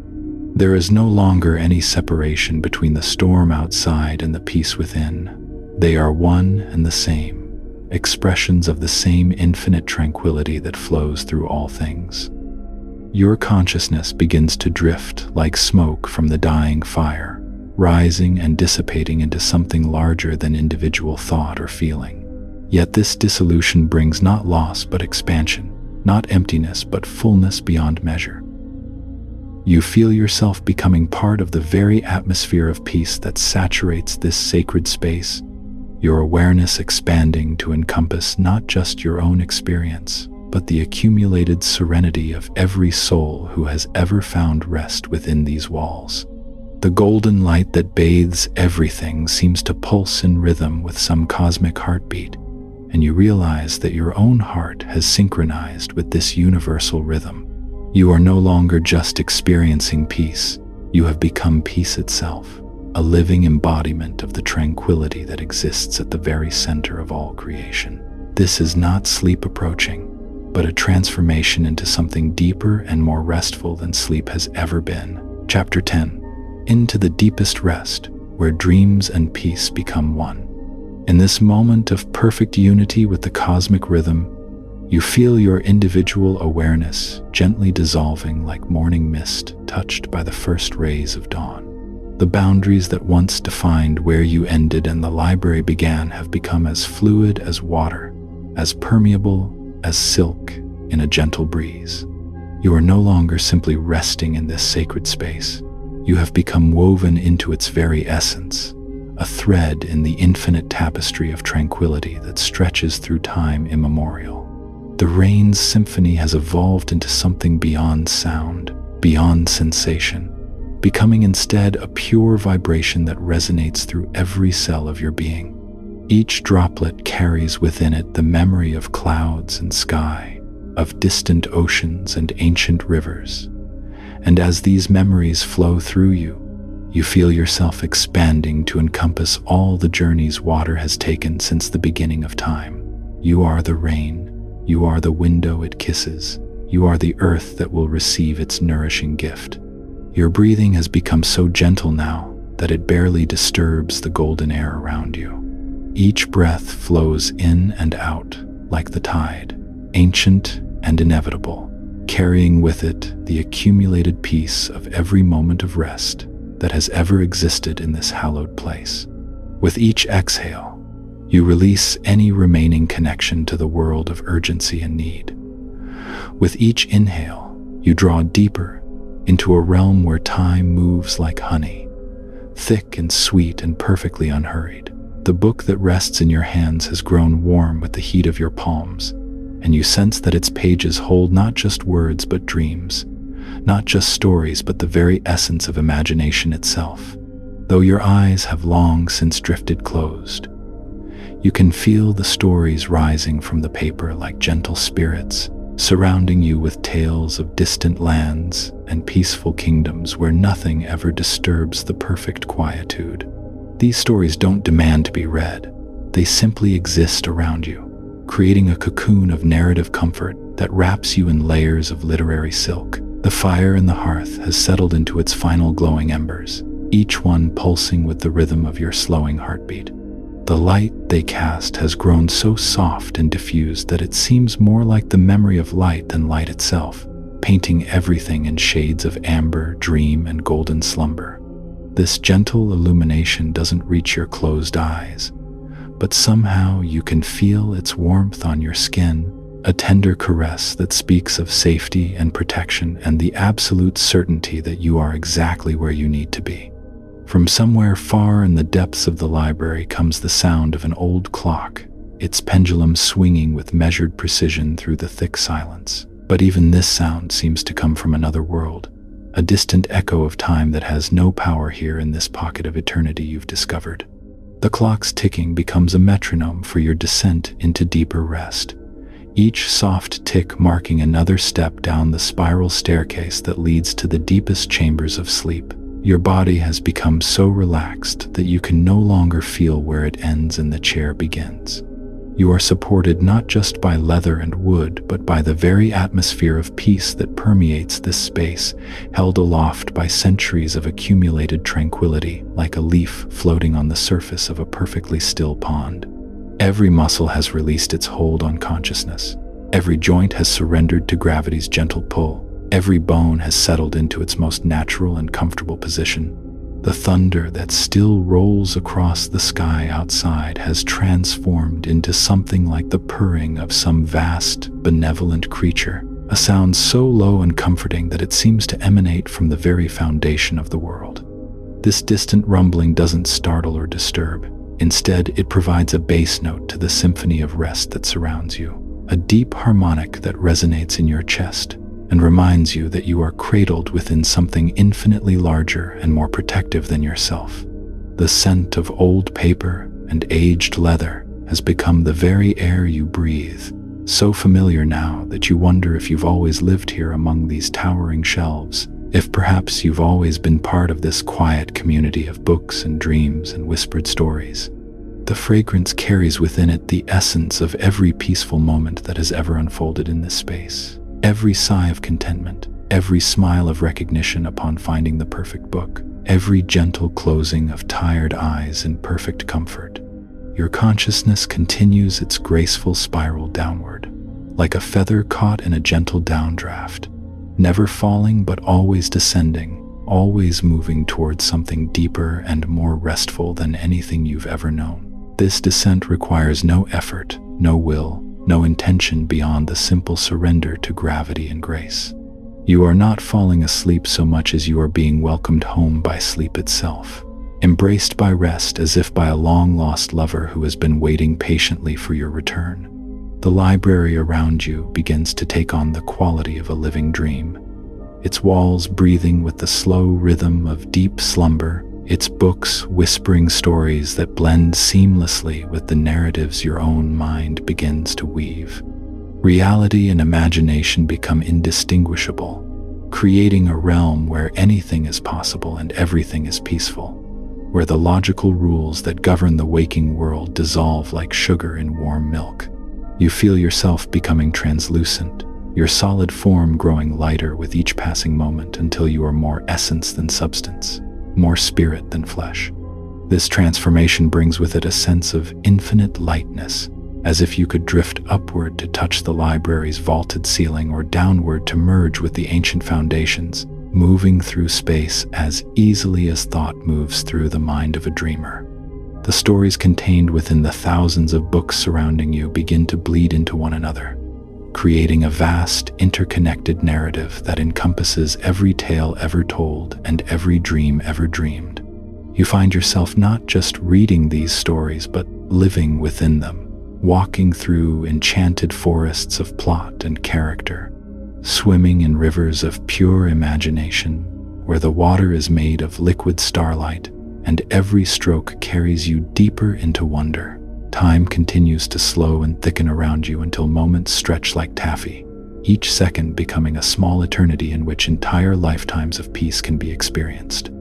There is no longer any separation between the storm outside and the peace within. They are one and the same, expressions of the same infinite tranquility that flows through all things. Your consciousness begins to drift like smoke from the dying fire, rising and dissipating into something larger than individual thought or feeling. Yet this dissolution brings not loss but expansion, not emptiness but fullness beyond measure. You feel yourself becoming part of the very atmosphere of peace that saturates this sacred space, your awareness expanding to encompass not just your own experience, but the accumulated serenity of every soul who has ever found rest within these walls. The golden light that bathes everything seems to pulse in rhythm with some cosmic heartbeat, and you realize that your own heart has synchronized with this universal rhythm. You are no longer just experiencing peace, you have become peace itself, a living embodiment of the tranquility that exists at the very center of all creation. This is not sleep approaching, but a transformation into something deeper and more restful than sleep has ever been. Chapter 10. Into the deepest rest, where dreams and peace become one. In this moment of perfect unity with the cosmic rhythm, you feel your individual awareness gently dissolving like morning mist touched by the first rays of dawn. The boundaries that once defined where you ended and the library began have become as fluid as water, as permeable as silk in a gentle breeze. You are no longer simply resting in this sacred space. You have become woven into its very essence, a thread in the infinite tapestry of tranquility that stretches through time immemorial. The rain's symphony has evolved into something beyond sound, beyond sensation, becoming instead a pure vibration that resonates through every cell of your being. Each droplet carries within it the memory of clouds and sky, of distant oceans and ancient rivers. And as these memories flow through you, you feel yourself expanding to encompass all the journeys water has taken since the beginning of time. You are the rain, You are the window it kisses. You are the earth that will receive its nourishing gift. Your breathing has become so gentle now that it barely disturbs the golden air around you. Each breath flows in and out like the tide, ancient and inevitable, carrying with it the accumulated peace of every moment of rest that has ever existed in this hallowed place. With each exhale, you release any remaining connection to the world of urgency and need. With each inhale, you draw deeper into a realm where time moves like honey, thick and sweet and perfectly unhurried. The book that rests in your hands has grown warm with the heat of your palms, and you sense that its pages hold not just words but dreams, not just stories but the very essence of imagination itself. Though your eyes have long since drifted closed, you can feel the stories rising from the paper like gentle spirits, surrounding you with tales of distant lands and peaceful kingdoms where nothing ever disturbs the perfect quietude. These stories don't demand to be read. They simply exist around you, creating a cocoon of narrative comfort that wraps you in layers of literary silk. The fire in the hearth has settled into its final glowing embers, each one pulsing with the rhythm of your slowing heartbeat. The light they cast has grown so soft and diffused that it seems more like the memory of light than light itself, painting everything in shades of amber, dream, and golden slumber. This gentle illumination doesn't reach your closed eyes, but somehow you can feel its warmth on your skin, a tender caress that speaks of safety and protection and the absolute certainty that you are exactly where you need to be. From somewhere far in the depths of the library comes the sound of an old clock, its pendulum swinging with measured precision through the thick silence. But even this sound seems to come from another world, a distant echo of time that has no power here in this pocket of eternity you've discovered. The clock's ticking becomes a metronome for your descent into deeper rest, each soft tick marking another step down the spiral staircase that leads to the deepest chambers of sleep. Your body has become so relaxed that you can no longer feel where it ends and the chair begins. You are supported not just by leather and wood, but by the very atmosphere of peace that permeates this space, held aloft by centuries of accumulated tranquility, like a leaf floating on the surface of a perfectly still pond. Every muscle has released its hold on consciousness. Every joint has surrendered to gravity's gentle pull. Every bone has settled into its most natural and comfortable position. The thunder that still rolls across the sky outside has transformed into something like the purring of some vast, benevolent creature, a sound so low and comforting that it seems to emanate from the very foundation of the world. This distant rumbling doesn't startle or disturb. Instead, it provides a bass note to the symphony of rest that surrounds you, a deep harmonic that resonates in your chest and reminds you that you are cradled within something infinitely larger and more protective than yourself. The scent of old paper and aged leather has become the very air you breathe, so familiar now that you wonder if you've always lived here among these towering shelves, if perhaps you've always been part of this quiet community of books and dreams and whispered stories. The fragrance carries within it the essence of every peaceful moment that has ever unfolded in this space. Every sigh of contentment, every smile of recognition upon finding the perfect book, every gentle closing of tired eyes in perfect comfort. Your consciousness continues its graceful spiral downward, like a feather caught in a gentle downdraft, never falling but always descending, always moving towards something deeper and more restful than anything you've ever known. This descent requires no effort, no will, no intention beyond the simple surrender to gravity and grace. You are not falling asleep so much as you are being welcomed home by sleep itself, embraced by rest as if by a long-lost lover who has been waiting patiently for your return. The library around you begins to take on the quality of a living dream, its walls breathing with the slow rhythm of deep slumber, its books whispering stories that blend seamlessly with the narratives your own mind begins to weave. Reality and imagination become indistinguishable, creating a realm where anything is possible and everything is peaceful, where the logical rules that govern the waking world dissolve like sugar in warm milk. You feel yourself becoming translucent, your solid form growing lighter with each passing moment until you are more essence than substance, more spirit than flesh. This transformation brings with it a sense of infinite lightness, as if you could drift upward to touch the library's vaulted ceiling or downward to merge with the ancient foundations, moving through space as easily as thought moves through the mind of a dreamer. The stories contained within the thousands of books surrounding you begin to bleed into one another, creating a vast, interconnected narrative that encompasses every tale ever told and every dream ever dreamed. You find yourself not just reading these stories, but living within them, walking through enchanted forests of plot and character, swimming in rivers of pure imagination, where the water is made of liquid starlight, and every stroke carries you deeper into wonder. Time continues to slow and thicken around you until moments stretch like taffy, each second becoming a small eternity in which entire lifetimes of peace can be experienced.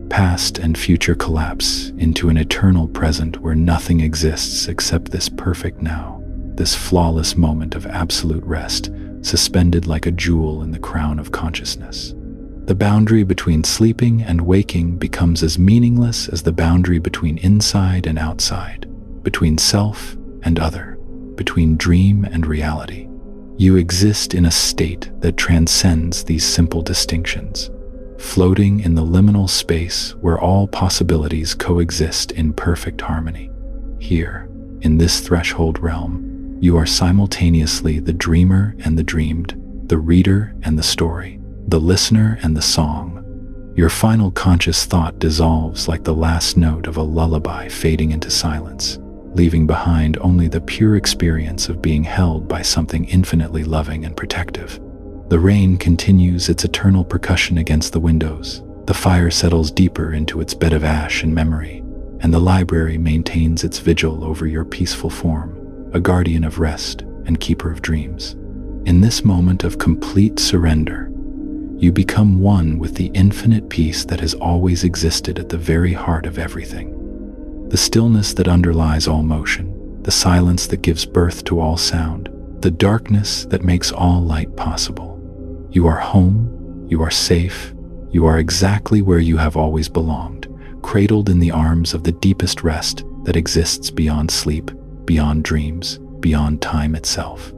Past and future collapse into an eternal present where nothing exists except this perfect now, this flawless moment of absolute rest, suspended like a jewel in the crown of consciousness. The boundary between sleeping and waking becomes as meaningless as the boundary between inside and outside, between self and other, between dream and reality. You exist in a state that transcends these simple distinctions, floating in the liminal space where all possibilities coexist in perfect harmony. Here, in this threshold realm, you are simultaneously the dreamer and the dreamed, the reader and the story, the listener and the song. Your final conscious thought dissolves like the last note of a lullaby fading into silence, leaving behind only the pure experience of being held by something infinitely loving and protective. The rain continues its eternal percussion against the windows, the fire settles deeper into its bed of ash and memory, and the library maintains its vigil over your peaceful form, a guardian of rest and keeper of dreams. In this moment of complete surrender, you become one with the infinite peace that has always existed at the very heart of everything. The stillness that underlies all motion, the silence that gives birth to all sound, the darkness that makes all light possible. You are home, you are safe, you are exactly where you have always belonged, cradled in the arms of the deepest rest that exists beyond sleep, beyond dreams, beyond time itself.